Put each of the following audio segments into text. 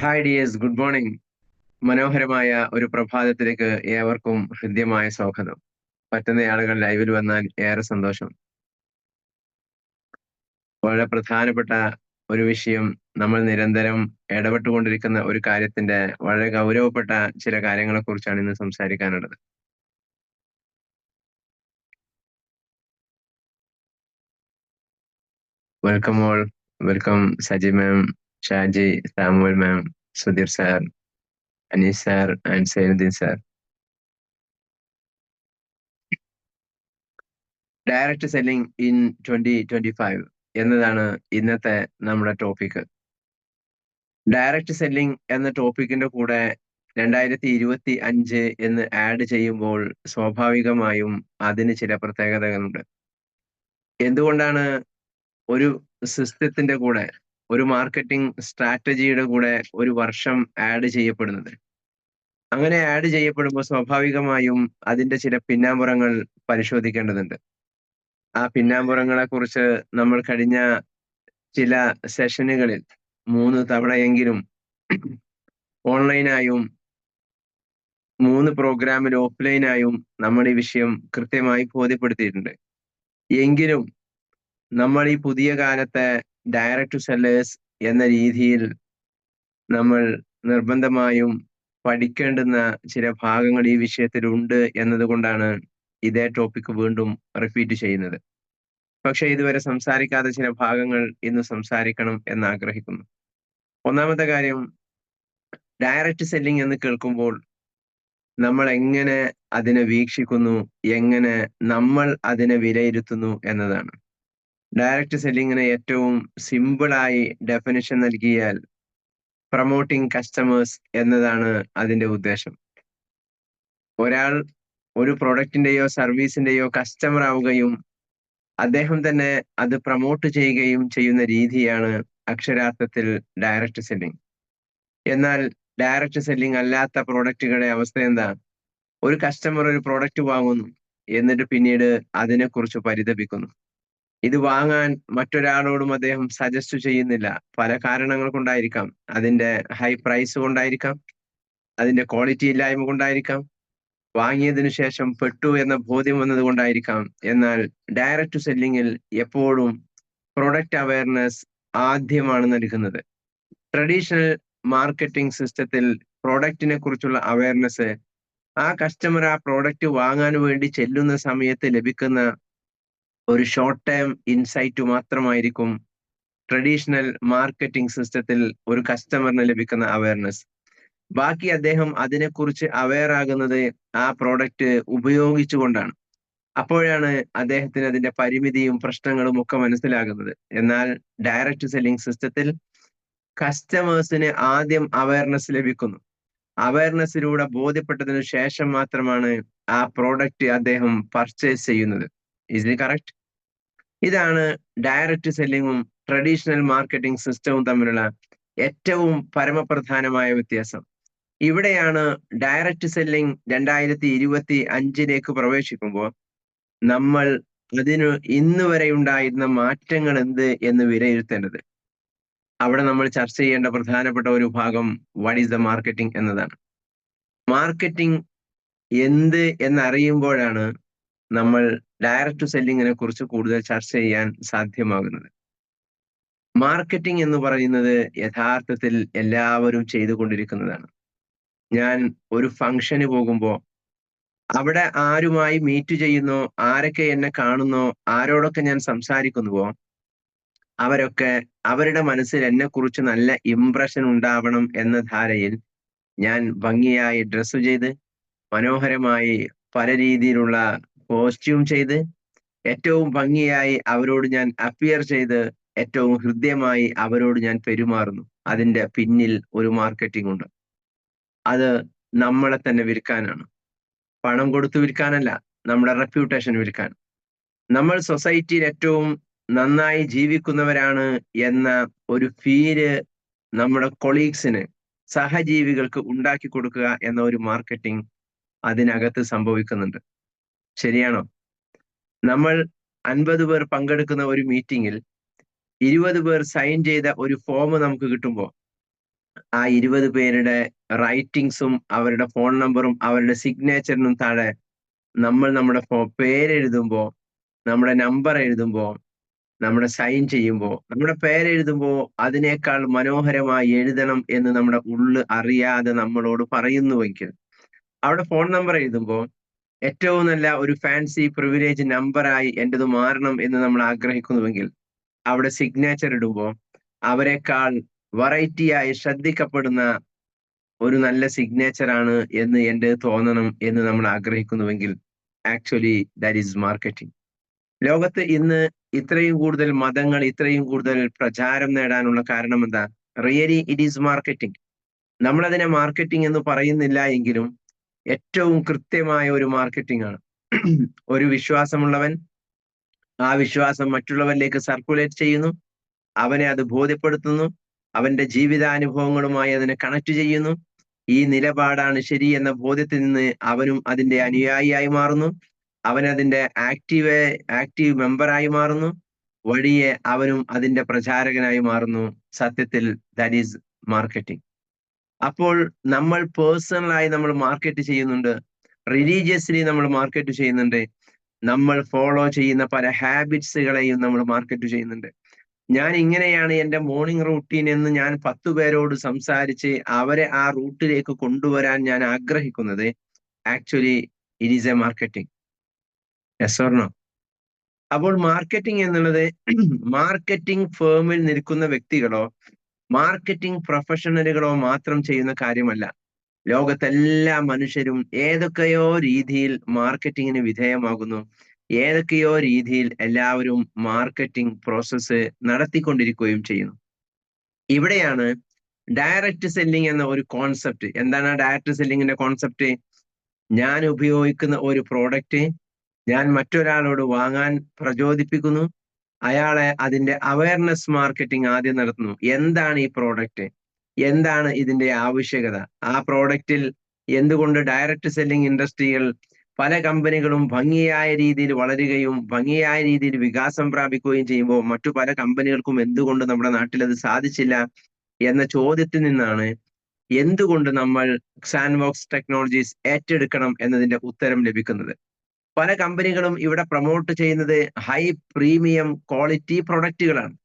Hi dears, good morning. മനോഹരമായ ഒരു പ്രഭാതത്തിലേക്ക് ഏവർക്കും ഹൃദ്യമായ സ്വാഗതം. പറ്റുന്ന ആളുകൾ ലൈവിൽ വന്നാൽ ഏറെ സന്തോഷം. വളരെ പ്രധാനപ്പെട്ട ഒരു വിഷയം, നമ്മൾ നിരന്തരം ഇടപെട്ടുകൊണ്ടിരിക്കുന്ന ഒരു കാര്യത്തിന്റെ വളരെ ഗൗരവപ്പെട്ട ചില കാര്യങ്ങളെ കുറിച്ചാണ് ഇന്ന് സംസാരിക്കാനുള്ളത്. Welcome all. Welcome Saji ma'am, Shaji, Samuel ma'am, Sudheer sir, Anees sir and Sainudheen sir. Direct selling in 2025 എന്നതാണ് ഇന്നത്തെ നമ്മുടെ ടോപ്പിക്. ഡയറക്റ്റ് സെല്ലിംഗ് എന്ന ടോപ്പിക്കിന്റെ കൂടെ 2025 എന്ന് ആഡ് ചെയ്യുമ്പോൾ സ്വാഭാവികമായും അതിന് ചില പ്രത്യേകതകളുണ്ട്. എന്തുകൊണ്ടാണ് ഒരു സിസ്റ്റത്തിന്റെ കൂടെ, ഒരു മാർക്കറ്റിംഗ് സ്ട്രാറ്റജിയുടെ കൂടെ ഒരു വർഷം ആഡ് ചെയ്യപ്പെടുന്നത്? അങ്ങനെ ആഡ് ചെയ്യപ്പെടുമ്പോൾ സ്വാഭാവികമായും അതിന്റെ ചില പിന്നാമ്പുറങ്ങൾ പരിശോധിക്കേണ്ടതുണ്ട്. ആ പിന്നാമ്പുറങ്ങളെ കുറിച്ച് നമ്മൾ കഴിഞ്ഞ ചില സെഷനുകളിൽ 3 തവണയെങ്കിലും ഓൺലൈനായും 3 പ്രോഗ്രാമിൽ ഓഫ്ലൈനായും നമ്മൾ ഈ വിഷയം കൃത്യമായി ബോധ്യപ്പെടുത്തിയിട്ടുണ്ട്. എങ്കിലും നമ്മൾ ഈ പുതിയ കാലത്തെ ഡയറക്റ്റ് സെല്ലേഴ്സ് എന്ന രീതിയിൽ നമ്മൾ നിർബന്ധമായും പഠിക്കേണ്ടുന്ന ചില ഭാഗങ്ങൾ ഈ വിഷയത്തിലുണ്ട് എന്നതുകൊണ്ടാണ് ഇതേ ടോപ്പിക് വീണ്ടും റിപ്പീറ്റ് ചെയ്യുന്നത്. പക്ഷെ ഇതുവരെ സംസാരിക്കാത്ത ചില ഭാഗങ്ങൾ ഇന്ന് സംസാരിക്കണം എന്ന് ആഗ്രഹിക്കുന്നു. ഒന്നാമത്തെ കാര്യം, ഡയറക്റ്റ് സെല്ലിംഗ് എന്ന് കേൾക്കുമ്പോൾ നമ്മൾ എങ്ങനെ അതിനെ വീക്ഷിക്കുന്നു, എങ്ങനെ നമ്മൾ അതിനെ വിലയിരുത്തുന്നു എന്നതാണ്. ഡയറക്റ്റ് സെല്ലിങ്ങിന് ഏറ്റവും സിമ്പിളായി ഡെഫിനിഷൻ നൽകിയാൽ പ്രൊമോട്ടിംഗ് കസ്റ്റമേഴ്സ് എന്നതാണ് അതിന്റെ ഉദ്ദേശം. ഒരാൾ ഒരു പ്രൊഡക്റ്റിന്റെയോ സർവീസിന്റെയോ കസ്റ്റമർ ആവുകയും അദ്ദേഹം തന്നെ അത് പ്രൊമോട്ട് ചെയ്യുകയും ചെയ്യുന്ന രീതിയാണ് അക്ഷരാർത്ഥത്തിൽ ഡയറക്റ്റ് സെല്ലിംഗ്. എന്നാൽ ഡയറക്റ്റ് സെല്ലിംഗ് അല്ലാത്ത പ്രോഡക്റ്റുകളുടെ അവസ്ഥ എന്താ? ഒരു കസ്റ്റമർ ഒരു പ്രോഡക്റ്റ് വാങ്ങുന്നു, എന്നിട്ട് പിന്നീട് അതിനെക്കുറിച്ച് പരിതപിക്കുന്നു. ഇത് വാങ്ങാൻ മറ്റൊരാളോടും അദ്ദേഹം സജസ്റ്റ് ചെയ്യുന്നില്ല. പല കാരണങ്ങൾ കൊണ്ടായിരിക്കാം. അതിന്റെ ഹൈ പ്രൈസ് കൊണ്ടായിരിക്കാം, അതിന്റെ ക്വാളിറ്റി ഇല്ലായ്മ കൊണ്ടായിരിക്കാം, വാങ്ങിയതിനു ശേഷം പെട്ടു എന്ന ബോധ്യം വന്നത് കൊണ്ടായിരിക്കാം. എന്നാൽ ഡയറക്റ്റ് സെല്ലിങ്ങിൽ എപ്പോഴും പ്രൊഡക്റ്റ് അവയർനെസ് ആദ്യമാണ് നൽകുന്നത്. ട്രഡീഷണൽ മാർക്കറ്റിംഗ് സിസ്റ്റത്തിൽ പ്രോഡക്റ്റിനെ കുറിച്ചുള്ള അവയർനെസ് ആ കസ്റ്റമർ ആ പ്രോഡക്റ്റ് വാങ്ങാൻ വേണ്ടി ചെല്ലുന്ന സമയത്ത് ലഭിക്കുന്ന ഒരു ഷോർട്ട് ടേം ഇൻസൈറ്റ് മാത്രമായിരിക്കും ട്രഡീഷണൽ മാർക്കറ്റിംഗ് സിസ്റ്റത്തിൽ ഒരു കസ്റ്റമറിന് ലഭിക്കുന്ന അവയർനെസ്. ബാക്കി അദ്ദേഹം അതിനെക്കുറിച്ച് അവെയർ ആകുന്നത് ആ പ്രോഡക്റ്റ് ഉപയോഗിച്ചുകൊണ്ടാണ്. അപ്പോഴാണ് അദ്ദേഹത്തിന് അതിന്റെ പരിമിതിയും പ്രശ്നങ്ങളും ഒക്കെ മനസ്സിലാകുന്നത്. എന്നാൽ ഡയറക്റ്റ് സെല്ലിംഗ് സിസ്റ്റത്തിൽ കസ്റ്റമേഴ്സിന് ആദ്യം അവയർനെസ് ലഭിക്കുന്നു. അവയർനെസ്സിലൂടെ ബോധ്യപ്പെട്ടതിനു ശേഷം മാത്രമാണ് ആ പ്രോഡക്റ്റ് അദ്ദേഹം പർച്ചേസ് ചെയ്യുന്നത്. Is it correct? ഇതാണ് ഡയറക്റ്റ് സെല്ലിങ്ങും ട്രഡീഷണൽ മാർക്കറ്റിംഗ് സിസ്റ്റവും തമ്മിലുള്ള ഏറ്റവും പരമപ്രധാനമായ വ്യത്യാസം. ഇവിടെയാണ് ഡയറക്റ്റ് സെല്ലിംഗ് 2025 പ്രവേശിക്കുമ്പോൾ നമ്മൾ അതിന് ഇന്ന് വരെ ഉണ്ടായിരുന്ന മാറ്റങ്ങൾ എന്ത് എന്ന് വിലയിരുത്തേണ്ടത്. അവിടെ നമ്മൾ ചർച്ച ചെയ്യേണ്ട പ്രധാനപ്പെട്ട ഒരു ഭാഗം വാട്ട് ഈസ് ദ മാർക്കറ്റിംഗ് എന്നതാണ്. മാർക്കറ്റിംഗ് എന്ത് എന്നറിയുമ്പോഴാണ് നമ്മൾ ഡയറക്റ്റ് സെല്ലിങ്ങിനെ കുറിച്ച് കൂടുതൽ ചർച്ച ചെയ്യാൻ സാധ്യമാകുന്നത്. മാർക്കറ്റിംഗ് എന്ന് പറയുന്നത് യഥാർത്ഥത്തിൽ എല്ലാവരും ചെയ്തുകൊണ്ടിരിക്കുന്നതാണ്. ഞാൻ ഒരു ഫംഗ്ഷന് പോകുമ്പോൾ അവിടെ ആരുമായി മീറ്റ് ചെയ്യുന്നോ, ആരൊക്കെ എന്നെ കാണുന്നോ, ആരോടൊക്കെ ഞാൻ സംസാരിക്കുന്നുവോ അവരൊക്കെ അവരുടെ മനസ്സിൽ എന്നെ കുറിച്ച് നല്ല ഇംപ്രഷൻ ഉണ്ടാവണം എന്ന ധാരയിൽ ഞാൻ ഭംഗിയായി ഡ്രസ്സ് ചെയ്ത്, മനോഹരമായി പല രീതിയിലുള്ള കോസ്റ്റ്യൂം ചെയ്ത്, ഏറ്റവും ഭംഗിയായി അവരോട് ഞാൻ അപ്പിയർ ചെയ്ത്, ഏറ്റവും ഹൃദ്യമായി അവരോട് ഞാൻ പെരുമാറുന്നു. അതിന്റെ പിന്നിൽ ഒരു മാർക്കറ്റിംഗ് ഉണ്ട്. അത് നമ്മളെ തന്നെ വിൽക്കാനാണ്. പണം കൊടുത്തു വിൽക്കാനല്ല, നമ്മുടെ റെപ്യൂട്ടേഷൻ വിൽക്കാൻ. നമ്മൾ സൊസൈറ്റിയിൽ ഏറ്റവും നന്നായി ജീവിക്കുന്നവരാണ് എന്ന ഒരു ഫീല് നമ്മുടെ കൊളീഗ്സിന്, സഹജീവികൾക്ക് ഉണ്ടാക്കി കൊടുക്കുക എന്ന ഒരു മാർക്കറ്റിംഗ് അതിനകത്ത് സംഭവിക്കുന്നുണ്ട്. ശരിയാണോ? നമ്മൾ 50 പേർ പങ്കെടുക്കുന്ന ഒരു മീറ്റിംഗിൽ 20 പേർ സൈൻ ചെയ്ത ഒരു ഫോം നമുക്ക് കിട്ടുമ്പോൾ ആ 20 പേരുടെ റൈറ്റിംഗ്സും അവരുടെ ഫോൺ നമ്പറും അവരുടെ സിഗ്നേച്ചറിനും താഴെ നമ്മൾ നമ്മുടെ പേരെഴുതുമ്പോ, നമ്മുടെ നമ്പർ എഴുതുമ്പോ, നമ്മുടെ സൈൻ ചെയ്യുമ്പോ, നമ്മുടെ പേരെഴുതുമ്പോ അതിനേക്കാൾ മനോഹരമായി എഴുതണം എന്ന് നമ്മുടെ ഉള്ള് അറിയാതെ നമ്മളോട് പറയുന്നുവെങ്കിൽ, അവിടെ ഫോൺ നമ്പർ എഴുതുമ്പോ ഏറ്റവും നല്ല ഒരു ഫാൻസി പ്രിവിലേജ് നമ്പറായി എന്റേത് മാറണം എന്ന് നമ്മൾ ആഗ്രഹിക്കുന്നുവെങ്കിൽ, അവിടെ സിഗ്നേച്ചർ ഇടുമ്പോ അവരെക്കാൾ വെറൈറ്റിയായി ശ്രദ്ധിക്കപ്പെടുന്ന ഒരു നല്ല സിഗ്നേച്ചർ ആണ് എന്ന് എന്റെ തോന്നണം എന്ന് നമ്മൾ ആഗ്രഹിക്കുന്നുവെങ്കിൽ, ആക്ച്വലി ദാറ്റ് ഈസ് മാർക്കറ്റിംഗ്. ലോകത്ത് ഇന്ന് ഇത്രയും കൂടുതൽ മതങ്ങൾ, ഇത്രയും കൂടുതൽ പ്രചാരം നേടാനുള്ള കാരണം എന്താ? Really it is marketing. നമ്മളതിനെ മാർക്കറ്റിംഗ് എന്ന് പറയുന്നില്ല എങ്കിലും ഏറ്റവും കൃത്യമായ ഒരു മാർക്കറ്റിംഗ് ആണ്. ഒരു വിശ്വാസമുള്ളവൻ ആ വിശ്വാസം മറ്റുള്ളവരിലേക്ക് സർക്കുലേറ്റ് ചെയ്യുന്നു, അവനെ അത് ബോധ്യപ്പെടുത്തുന്നു, അവന്റെ ജീവിതാനുഭവങ്ങളുമായി അതിനെ കണക്ട് ചെയ്യുന്നു. ഈ നിലപാടാണ് ശരി എന്ന ബോധ്യത്തിൽ നിന്ന് അവനും അതിന്റെ അനുയായിയായി മാറുന്നു, അവൻ അതിന്റെ ആക്റ്റീവ് മെമ്പറായി മാറുന്നു, വഴിയെ അവനും അതിന്റെ പ്രചാരകനായി മാറുന്നു. സത്യത്തിൽ ദാറ്റ് ഈസ് മാർക്കറ്റിംഗ്. അപ്പോൾ നമ്മൾ പേഴ്സണലായി നമ്മൾ മാർക്കറ്റ് ചെയ്യുന്നുണ്ട്, റിലീജിയസ്ലി നമ്മൾ മാർക്കറ്റ് ചെയ്യുന്നുണ്ട്, നമ്മൾ ഫോളോ ചെയ്യുന്ന പല ഹാബിറ്റ്സുകളെയും നമ്മൾ മാർക്കറ്റ് ചെയ്യുന്നുണ്ട്. ഞാൻ ഇങ്ങനെയാണ് എന്റെ മോർണിംഗ് റൂട്ടീൻ എന്ന് ഞാൻ 10 പേരോട് സംസാരിച്ച് അവരെ ആ റൂട്ടിലേക്ക് കൊണ്ടുവരാൻ ഞാൻ ആഗ്രഹിക്കുന്നത് actually it is a marketing. Yes or no? അപ്പോൾ മാർക്കറ്റിംഗ് എന്നുള്ളത് മാർക്കറ്റിംഗ് ഫേമിൽ നിൽക്കുന്ന വ്യക്തികളോ മാർക്കറ്റിംഗ് പ്രൊഫഷണലുകളോ മാത്രം ചെയ്യുന്ന കാര്യമല്ല. ലോകത്തെല്ലാ മനുഷ്യരും ഏതൊക്കെയോ രീതിയിൽ മാർക്കറ്റിങ്ങിന് വിധേയമാകുന്നു, ഏതൊക്കെയോ രീതിയിൽ എല്ലാവരും മാർക്കറ്റിംഗ് പ്രോസസ്സ് നടത്തിക്കൊണ്ടിരിക്കുകയും ചെയ്യുന്നു. ഇവിടെയാണ് ഡയറക്റ്റ് സെല്ലിംഗ് എന്ന ഒരു കോൺസെപ്റ്റ്. എന്താണ് ഡയറക്റ്റ് സെല്ലിങ്ങിന്റെ കോൺസെപ്റ്റ്? ഞാൻ ഉപയോഗിക്കുന്ന ഒരു പ്രോഡക്റ്റ് ഞാൻ മറ്റൊരാളോട് വാങ്ങാൻ പ്രചോദിപ്പിക്കുന്നു, അയാളെ അതിന്റെ അവയർനെസ് മാർക്കറ്റിംഗ് ആദ്യം നടത്തുന്നു. എന്താണ് ഈ പ്രോഡക്റ്റ്, എന്താണ് ഇതിന്റെ ആവശ്യകത, ആ പ്രോഡക്റ്റിൽ എന്തുകൊണ്ട് ഡയറക്റ്റ് സെല്ലിംഗ് ഇൻഡസ്ട്രികൾ പല കമ്പനികളും ഭംഗിയായ രീതിയിൽ വളരുകയും ഭംഗിയായ രീതിയിൽ വികാസം പ്രാപിക്കുകയും ചെയ്യുമ്പോൾ മറ്റു പല കമ്പനികൾക്കും എന്തുകൊണ്ട് നമ്മുടെ നാട്ടിൽ അത് സാധിച്ചില്ല എന്ന ചോദ്യത്തിൽ നിന്നാണ് എന്തുകൊണ്ട് നമ്മൾ സാൻഡ്ബോക്സ് ടെക്നോളജീസ് ഏറ്റെടുക്കണം എന്നതിന്റെ ഉത്തരം ലഭിക്കുന്നത്. പല കമ്പനികളും ഇവിടെ പ്രൊമോട്ട് ചെയ്യുന്നത് ഹൈ പ്രീമിയം ക്വാളിറ്റി പ്രൊഡക്റ്റുകളാണ്.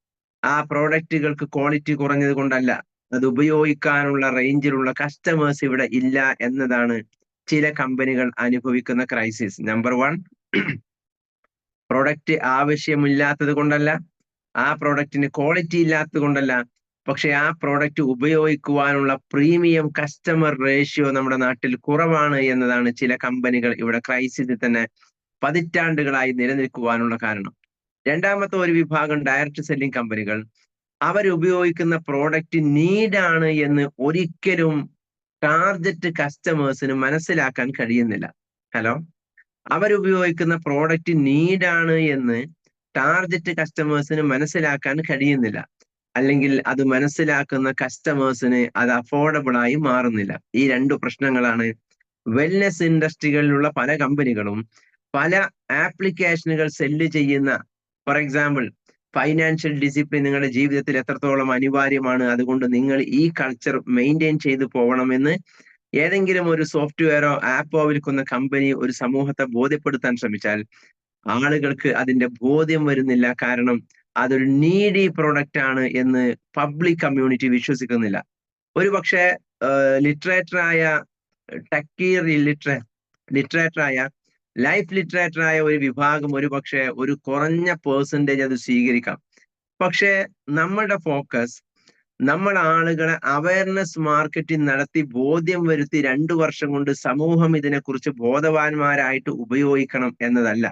ആ പ്രോഡക്റ്റുകൾക്ക് ക്വാളിറ്റി കുറഞ്ഞത് കൊണ്ടല്ല, അത് ഉപയോഗിക്കാനുള്ള റേഞ്ചിലുള്ള കസ്റ്റമേഴ്സ് ഇവിടെ ഇല്ല എന്നതാണ് ചില കമ്പനികൾ അനുഭവിക്കുന്ന ക്രൈസിസ്. നമ്പർ 1, പ്രൊഡക്റ്റ് ആവശ്യമില്ലാത്തത് കൊണ്ടല്ല, ആ പ്രൊഡക്റ്റിന് ക്വാളിറ്റി ഇല്ലാത്തത് കൊണ്ടല്ല, പക്ഷെ ആ പ്രോഡക്റ്റ് ഉപയോഗിക്കുവാനുള്ള പ്രീമിയം കസ്റ്റമർ റേഷ്യോ നമ്മുടെ നാട്ടിൽ കുറവാണ് എന്നതാണ് ചില കമ്പനികൾ ഇവിടെ ക്രൈസിസിൽ തന്നെ പതിറ്റാണ്ടുകളായി നിലനിൽക്കുവാനുള്ള കാരണം. രണ്ടാമത്തെ ഒരു വിഭാഗം ഡയറക്റ്റ് സെല്ലിംഗ് കമ്പനികൾ അവരുപയോഗിക്കുന്ന പ്രോഡക്റ്റ് നീഡാണ് എന്ന് ഒരിക്കലും ടാർഗറ്റ് കസ്റ്റമേഴ്സിന് മനസ്സിലാക്കാൻ കഴിയുന്നില്ല. ഹലോ, അവരുപയോഗിക്കുന്ന പ്രോഡക്റ്റ് നീഡാണ് എന്ന് ടാർഗറ്റ് കസ്റ്റമേഴ്സിന് മനസ്സിലാക്കാൻ കഴിയുന്നില്ല, അല്ലെങ്കിൽ അത് മനസ്സിലാക്കുന്ന കസ്റ്റമേഴ്സിന് അത് അഫോർഡബിൾ ആയി മാറുന്നില്ല. ഈ 2 പ്രശ്നങ്ങളാണ് വെൽനെസ് ഇൻഡസ്ട്രികളിലുള്ള പല കമ്പനികളും പല ആപ്ലിക്കേഷനുകൾ സെല്ല് ചെയ്യുന്ന. ഫോർ എക്സാമ്പിൾ, ഫൈനാൻഷ്യൽ ഡിസിപ്ലിൻ നിങ്ങളുടെ ജീവിതത്തിൽ എത്രത്തോളം അനിവാര്യമാണ്, അതുകൊണ്ട് നിങ്ങൾ ഈ കൾച്ചർ മെയിൻറ്റെയിൻ ചെയ്തു പോകണമെന്ന് ഏതെങ്കിലും ഒരു സോഫ്റ്റ്വെയറോ ആപ്പോ വിൽക്കുന്ന കമ്പനി ഒരു സമൂഹത്തെ ബോധ്യപ്പെടുത്താൻ ശ്രമിച്ചാൽ ആളുകൾക്ക് അതിന്റെ ബോധ്യം വരുന്നില്ല. കാരണം അതൊരു നീഡി പ്രോഡക്റ്റ് ആണ് എന്ന് പബ്ലിക് കമ്മ്യൂണിറ്റി വിശ്വസിക്കുന്നില്ല. ഒരു പക്ഷേ ലിറ്ററേറ്ററായ ടെക്കി ലിറ്ററേറ്ററായ ലൈഫ് ലിറ്ററേറ്ററായ ഒരു വിഭാഗം ഒരു പക്ഷേ ഒരു കുറഞ്ഞ പെർസെൻറ്റേജ് അത് സ്വീകരിക്കാം. പക്ഷേ നമ്മളുടെ ഫോക്കസ് നമ്മൾ ആളുകളെ അവയർനെസ് മാർക്കറ്റിംഗ് നടത്തി ബോധ്യം വരുത്തി 2 വർഷം കൊണ്ട് സമൂഹം ഇതിനെക്കുറിച്ച് ബോധവാന്മാരായിട്ട് ഉപയോഗിക്കണം എന്നതല്ല.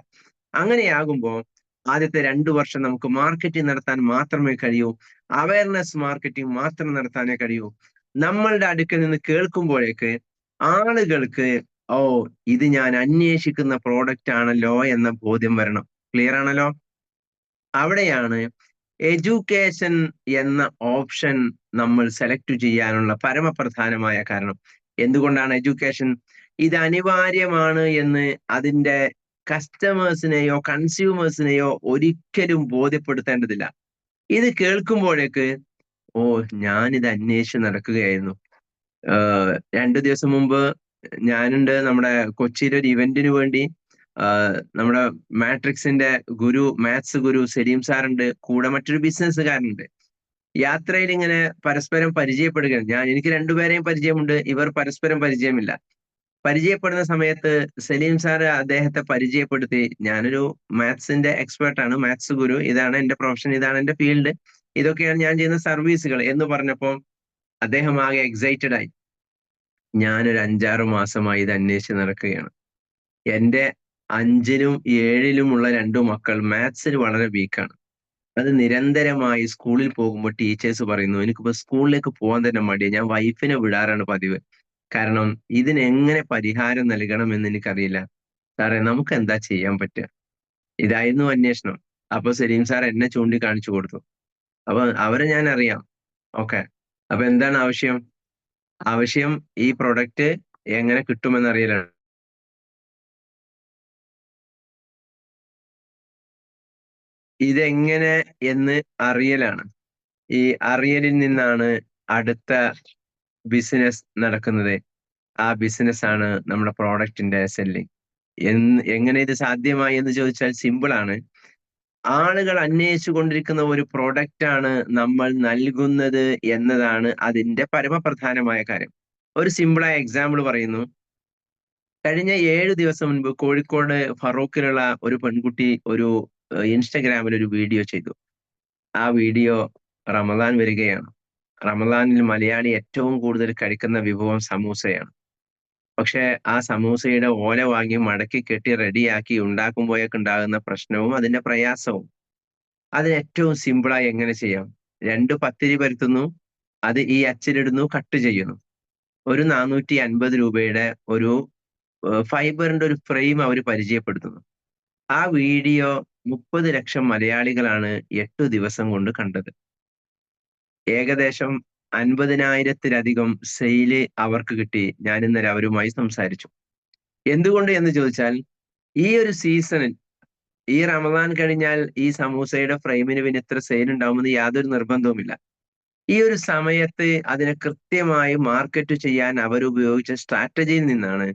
അങ്ങനെയാകുമ്പോൾ ആദ്യത്തെ 2 വർഷം നമുക്ക് മാർക്കറ്റിംഗ് നടത്താൻ മാത്രമേ കഴിയൂ, അവയർനെസ് മാർക്കറ്റിംഗ് മാത്രം നടത്താനേ കഴിയൂ. നമ്മളുടെ അടുക്കൽ നിന്ന് കേൾക്കുമ്പോഴേക്ക് ആളുകൾക്ക് ഓ, ഇത് ഞാൻ അന്വേഷിക്കുന്ന പ്രോഡക്റ്റ് ആണല്ലോ എന്ന ബോധ്യം വരണം. ക്ലിയർ ആണല്ലോ? അവിടെയാണ് എഡ്യൂക്കേഷൻ എന്ന ഓപ്ഷൻ നമ്മൾ സെലക്ട് ചെയ്യാനുള്ള പരമപ്രധാനമായ കാരണം. എന്തുകൊണ്ടാണ് എഡ്യൂക്കേഷൻ? ഇത് അനിവാര്യമാണ് എന്ന് അതിന്റെ കസ്റ്റമേഴ്സിനെയോ കൺസ്യൂമേഴ്സിനെയോ ഒരിക്കലും ബോധ്യപ്പെടുത്തേണ്ടതില്ല. ഇത് കേൾക്കുമ്പോഴേക്ക് ഓ, ഞാനിത് അന്വേഷിച്ച് നടക്കുകയായിരുന്നു. 2 ദിവസം മുമ്പ് ഞാനുണ്ട് നമ്മുടെ കൊച്ചിയിലെ ഒരു ഇവന്റിന് വേണ്ടി നമ്മുടെ മാട്രിക്സിന്റെ ഗുരു, മാത്സ് ഗുരു സലീം സാറുണ്ട്, കൂടെ മറ്റൊരു ബിസിനസ്സുകാരനുണ്ട്. യാത്രയിൽ ഇങ്ങനെ പരസ്പരം പരിചയപ്പെടുകയാണ്. എനിക്ക് രണ്ടുപേരെയും പരിചയമുണ്ട്, ഇവർ പരസ്പരം പരിചയമില്ല. പരിചയപ്പെടുന്ന സമയത്ത് സലീം സാറ് അദ്ദേഹത്തെ പരിചയപ്പെടുത്തി, ഞാനൊരു മാത്സിന്റെ എക്സ്പേർട്ടാണ്, മാത്സ് ഗുരു, ഇതാണ് എന്റെ പ്രൊഫഷൻ, ഇതാണ് എന്റെ ഫീൽഡ്, ഇതൊക്കെയാണ് ഞാൻ ചെയ്യുന്ന സർവീസുകൾ എന്ന് പറഞ്ഞപ്പോൾ അദ്ദേഹം ആകെ എക്സൈറ്റഡ് ആയി. ഞാനൊരു 5-6 മാസമായി ഇത് അന്വേഷിച്ച് നടക്കുകയാണ്. എന്റെ 5-ലും 7-ലുമുള്ള 2 മക്കൾ മാത്സിൽ വളരെ വീക്കാണ്. അത് നിരന്തരമായി സ്കൂളിൽ പോകുമ്പോൾ ടീച്ചേഴ്സ് പറയുന്നു, എനിക്കിപ്പോ സ്കൂളിലേക്ക് പോകാൻ തന്നെ മടിയാണ്, ഞാൻ വൈഫിനെ വിടാറാണ് പതിവ്. കാരണം ഇതിനെങ്ങനെ പരിഹാരം നൽകണമെന്ന് എനിക്കറിയില്ല. സാറേ, നമുക്ക് എന്താ ചെയ്യാൻ പറ്റുക? ഇതായിരുന്നു അന്വേഷണം. അപ്പൊ സലീം സാർ എന്നെ ചൂണ്ടിക്കാണിച്ചു കൊടുത്തു. അപ്പൊ അവരെ ഞാൻ അറിയാം. ഓക്കെ. അപ്പൊ എന്താണ് ആവശ്യം? ആവശ്യം ഈ പ്രൊഡക്റ്റ് എങ്ങനെ കിട്ടുമെന്നറിയലാണ്. ഇതെങ്ങനെ എന്ന് അറിയലാണ്. ഈ അറിയലിൽ നിന്നാണ് അടുത്ത ബിസിനസ് നടക്കുന്നത്. ആ ബിസിനസ് ആണ് നമ്മുടെ പ്രോഡക്റ്റിന്റെ സെല്ലിംഗ്. എങ്ങനെ ഇത് സാധ്യമായി എന്ന് ചോദിച്ചാൽ സിമ്പിൾ ആണ്. ആളുകൾ അന്വേഷിച്ചു കൊണ്ടിരിക്കുന്ന ഒരു പ്രോഡക്റ്റ് ആണ് നമ്മൾ നൽകുന്നത് എന്നതാണ് അതിന്റെ പരമപ്രധാനമായ കാര്യം. ഒരു സിമ്പിളായ എക്സാമ്പിൾ പറയുന്നു. കഴിഞ്ഞ 7 ദിവസം മുൻപ് കോഴിക്കോട് ഫറൂഖിലുള്ള ഒരു പെൺകുട്ടി ഒരു ഇൻസ്റ്റഗ്രാമിൽ ഒരു വീഡിയോ ചെയ്തു. ആ വീഡിയോ, റമദാൻ വരികയാണ്. റമദാനിൽ മലയാളി ഏറ്റവും കൂടുതൽ കഴിക്കുന്ന വിഭവം സമൂസയാണ്. പക്ഷെ ആ സമൂസയുടെ ഓല വാങ്ങി മടക്കി കെട്ടി റെഡിയാക്കി ഉണ്ടാക്കുമ്പോഴേക്ക് ഉണ്ടാകുന്ന പ്രശ്നവും അതിന്റെ പ്രയാസവും. അതിന് ഏറ്റവും സിമ്പിളായി എങ്ങനെ ചെയ്യാം? 2 പത്തിരി പരത്തുന്നു, അത് ഈ അച്ചിലിടുന്നു, കട്ട് ചെയ്യുന്നു. ഒരു 450 രൂപയുടെ ഒരു ഫൈബറിന്റെ ഒരു ഫ്രെയിം അവർ പരിചയപ്പെടുത്തുന്നു. ആ വീഡിയോ 30 ലക്ഷം മലയാളികളാണ് 8 ദിവസം കൊണ്ട് കണ്ടത്. ഏകദേശം 50,000-ലധികം സെയില് അവർക്ക് കിട്ടി. ഞാൻ ഇന്നലെ അവരുമായി സംസാരിച്ചു. എന്തുകൊണ്ട് എന്ന് ചോദിച്ചാൽ, ഈ ഒരു സീസണിൽ, ഈ റമദാൻ കഴിഞ്ഞാൽ ഈ സമൂസയുടെ ഫ്രെയിമിന് പിന്നെ ഇത്ര സെയിൽ ഉണ്ടാവുമെന്ന് യാതൊരു നിർബന്ധവുമില്ല. ഈ ഒരു സമയത്ത് അതിനെ കൃത്യമായി മാർക്കറ്റ് ചെയ്യാൻ അവരുപയോഗിച്ച സ്ട്രാറ്റജിയിൽ നിന്നാണ്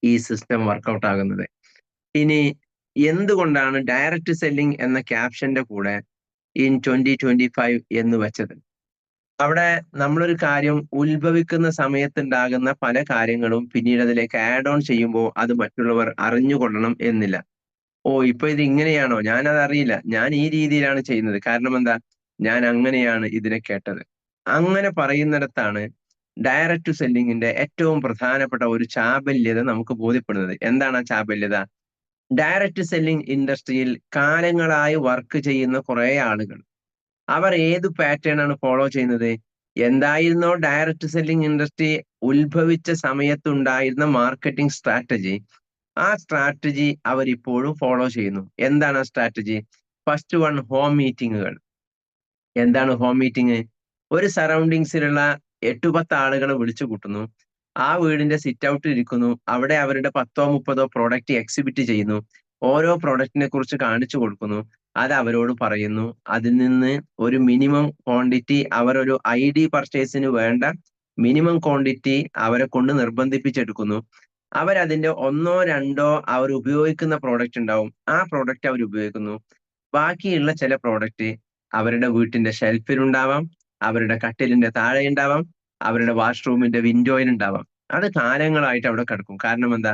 ഈ സിസ്റ്റം വർക്കൗട്ട് ആകുന്നത്. ഇനി എന്തുകൊണ്ടാണ് ഡയറക്റ്റ് സെല്ലിംഗ് എന്ന ക്യാപ്ഷന്റെ കൂടെ ഇൻ 2025 എന്ന് വെച്ചത്? അവിടെ നമ്മളൊരു കാര്യം ഉത്ഭവിക്കുന്ന സമയത്തുണ്ടാകുന്ന പല കാര്യങ്ങളും പിന്നീട് അതിലേക്ക് ആഡ് ഓൺ ചെയ്യുമ്പോൾ അത് മറ്റുള്ളവർ അറിഞ്ഞുകൊള്ളണം എന്നില്ല. ഓ, ഇപ്പൊ ഇത് ഇങ്ങനെയാണോ? ഞാനത് അറിയില്ല, ഞാൻ ഈ രീതിയിലാണ് ചെയ്യുന്നത്. കാരണം എന്താ? ഞാൻ അങ്ങനെയാണ് ഇതിനെ കേട്ടത്. അങ്ങനെ പറയുന്നിടത്താണ് ഡയറക്റ്റ് ടു സെല്ലിങ്ങിന്റെ ഏറ്റവും പ്രധാനപ്പെട്ട ഒരു ചാബല്യത നമുക്ക് ബോധ്യപ്പെടുന്നത്. എന്താണ് ആ ചാബല്യത? ഡയറക്റ്റ് സെല്ലിംഗ് ഇൻഡസ്ട്രിയിൽ കാലങ്ങളായി വർക്ക് ചെയ്യുന്ന കുറെ ആളുകൾ, അവർ ഏത് പാറ്റേൺ ആണ് ഫോളോ ചെയ്യുന്നത്? എന്തായിരുന്നോ ഡയറക്റ്റ് സെല്ലിംഗ് ഇൻഡസ്ട്രി ഉത്ഭവിച്ച സമയത്തുണ്ടായിരുന്ന മാർക്കറ്റിംഗ് സ്ട്രാറ്റജി, ആ സ്ട്രാറ്റജി അവർ ഇപ്പോഴും ഫോളോ ചെയ്യുന്നു. എന്താണ് ആ സ്ട്രാറ്റജി? ഫസ്റ്റ് വൺ, ഹോം മീറ്റിങ്ങുകൾ. എന്താണ് ഹോം മീറ്റിംഗ്? ഒരു സറൗണ്ടിങ്സിലുള്ള 8-10 ആളുകളെ വിളിച്ചു കൂട്ടുന്നു. ആ വീടിന്റെ സിറ്റ് ഔട്ടിൽ ഇരിക്കുന്നു. അവിടെ അവരുടെ 10-30 പ്രോഡക്റ്റ് എക്സിബിറ്റ് ചെയ്യുന്നു. ഓരോ പ്രോഡക്റ്റിനെ കുറിച്ച് കാണിച്ചു കൊടുക്കുന്നു. അത് അവരോട് പറയുന്നു. അതിൽ നിന്ന് ഒരു മിനിമം ക്വാണ്ടിറ്റി, അവർ ഒരു ID പർച്ചേസിന് വേണ്ട മിനിമം ക്വാണ്ടിറ്റി അവരെ കൊണ്ട് നിർബന്ധിപ്പിച്ചെടുക്കുന്നു. അവരതിന്റെ 1-2 അവർ ഉപയോഗിക്കുന്ന പ്രോഡക്റ്റ് ഉണ്ടാവും. ആ പ്രോഡക്റ്റ് അവർ ഉപയോഗിക്കുന്നു. ബാക്കിയുള്ള ചില പ്രോഡക്റ്റ് അവരുടെ വീട്ടിന്റെ ഷെൽഫിലുണ്ടാവാം, അവരുടെ കട്ടിലിന്റെ താഴെ ഉണ്ടാവാം, അവരുടെ വാഷ്റൂമിന്റെ വിൻഡോയിൽ ഉണ്ടാവാം. അത് കാലങ്ങളായിട്ട് അവിടെ കിടക്കും. കാരണം എന്താ?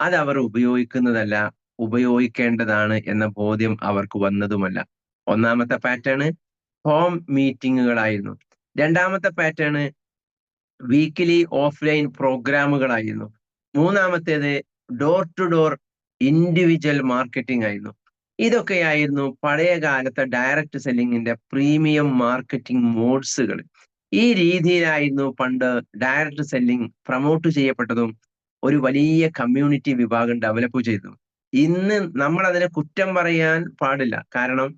അത് അവർ ഉപയോഗിക്കുന്നതല്ല, ഉപയോഗിക്കേണ്ടതാണ് എന്ന ബോധ്യം അവർക്ക് വന്നതുമല്ല. ഒന്നാമത്തെ പാറ്റേൺ ഹോം മീറ്റിങ്ങുകളായിരുന്നു. രണ്ടാമത്തെ പാറ്റേൺ വീക്കിലി ഓഫ്‌ലൈൻ പ്രോഗ്രാമുകളായിരുന്നു. മൂന്നാമത്തേത് door to door individual marketing ആയിരുന്നു. ഇതൊക്കെയായിരുന്നു പഴയ കാലത്തെ ഡയറക്റ്റ് സെല്ലിങ്ങിന്റെ പ്രീമിയം മാർക്കറ്റിംഗ് മോഡ്സുകൾ. ഈ രീതിയിലായിരുന്നു പണ്ട് ഡയറക്റ്റ് സെല്ലിംഗ് പ്രൊമോട്ട് ചെയ്യപ്പെട്ടതും ഒരു വലിയ കമ്മ്യൂണിറ്റി വിഭാഗം ഡെവലപ്പ് ചെയ്തു. ഇന്ന് നമ്മൾ അതിനെ കുറ്റം പറയാൻ പാടില്ല. കാരണം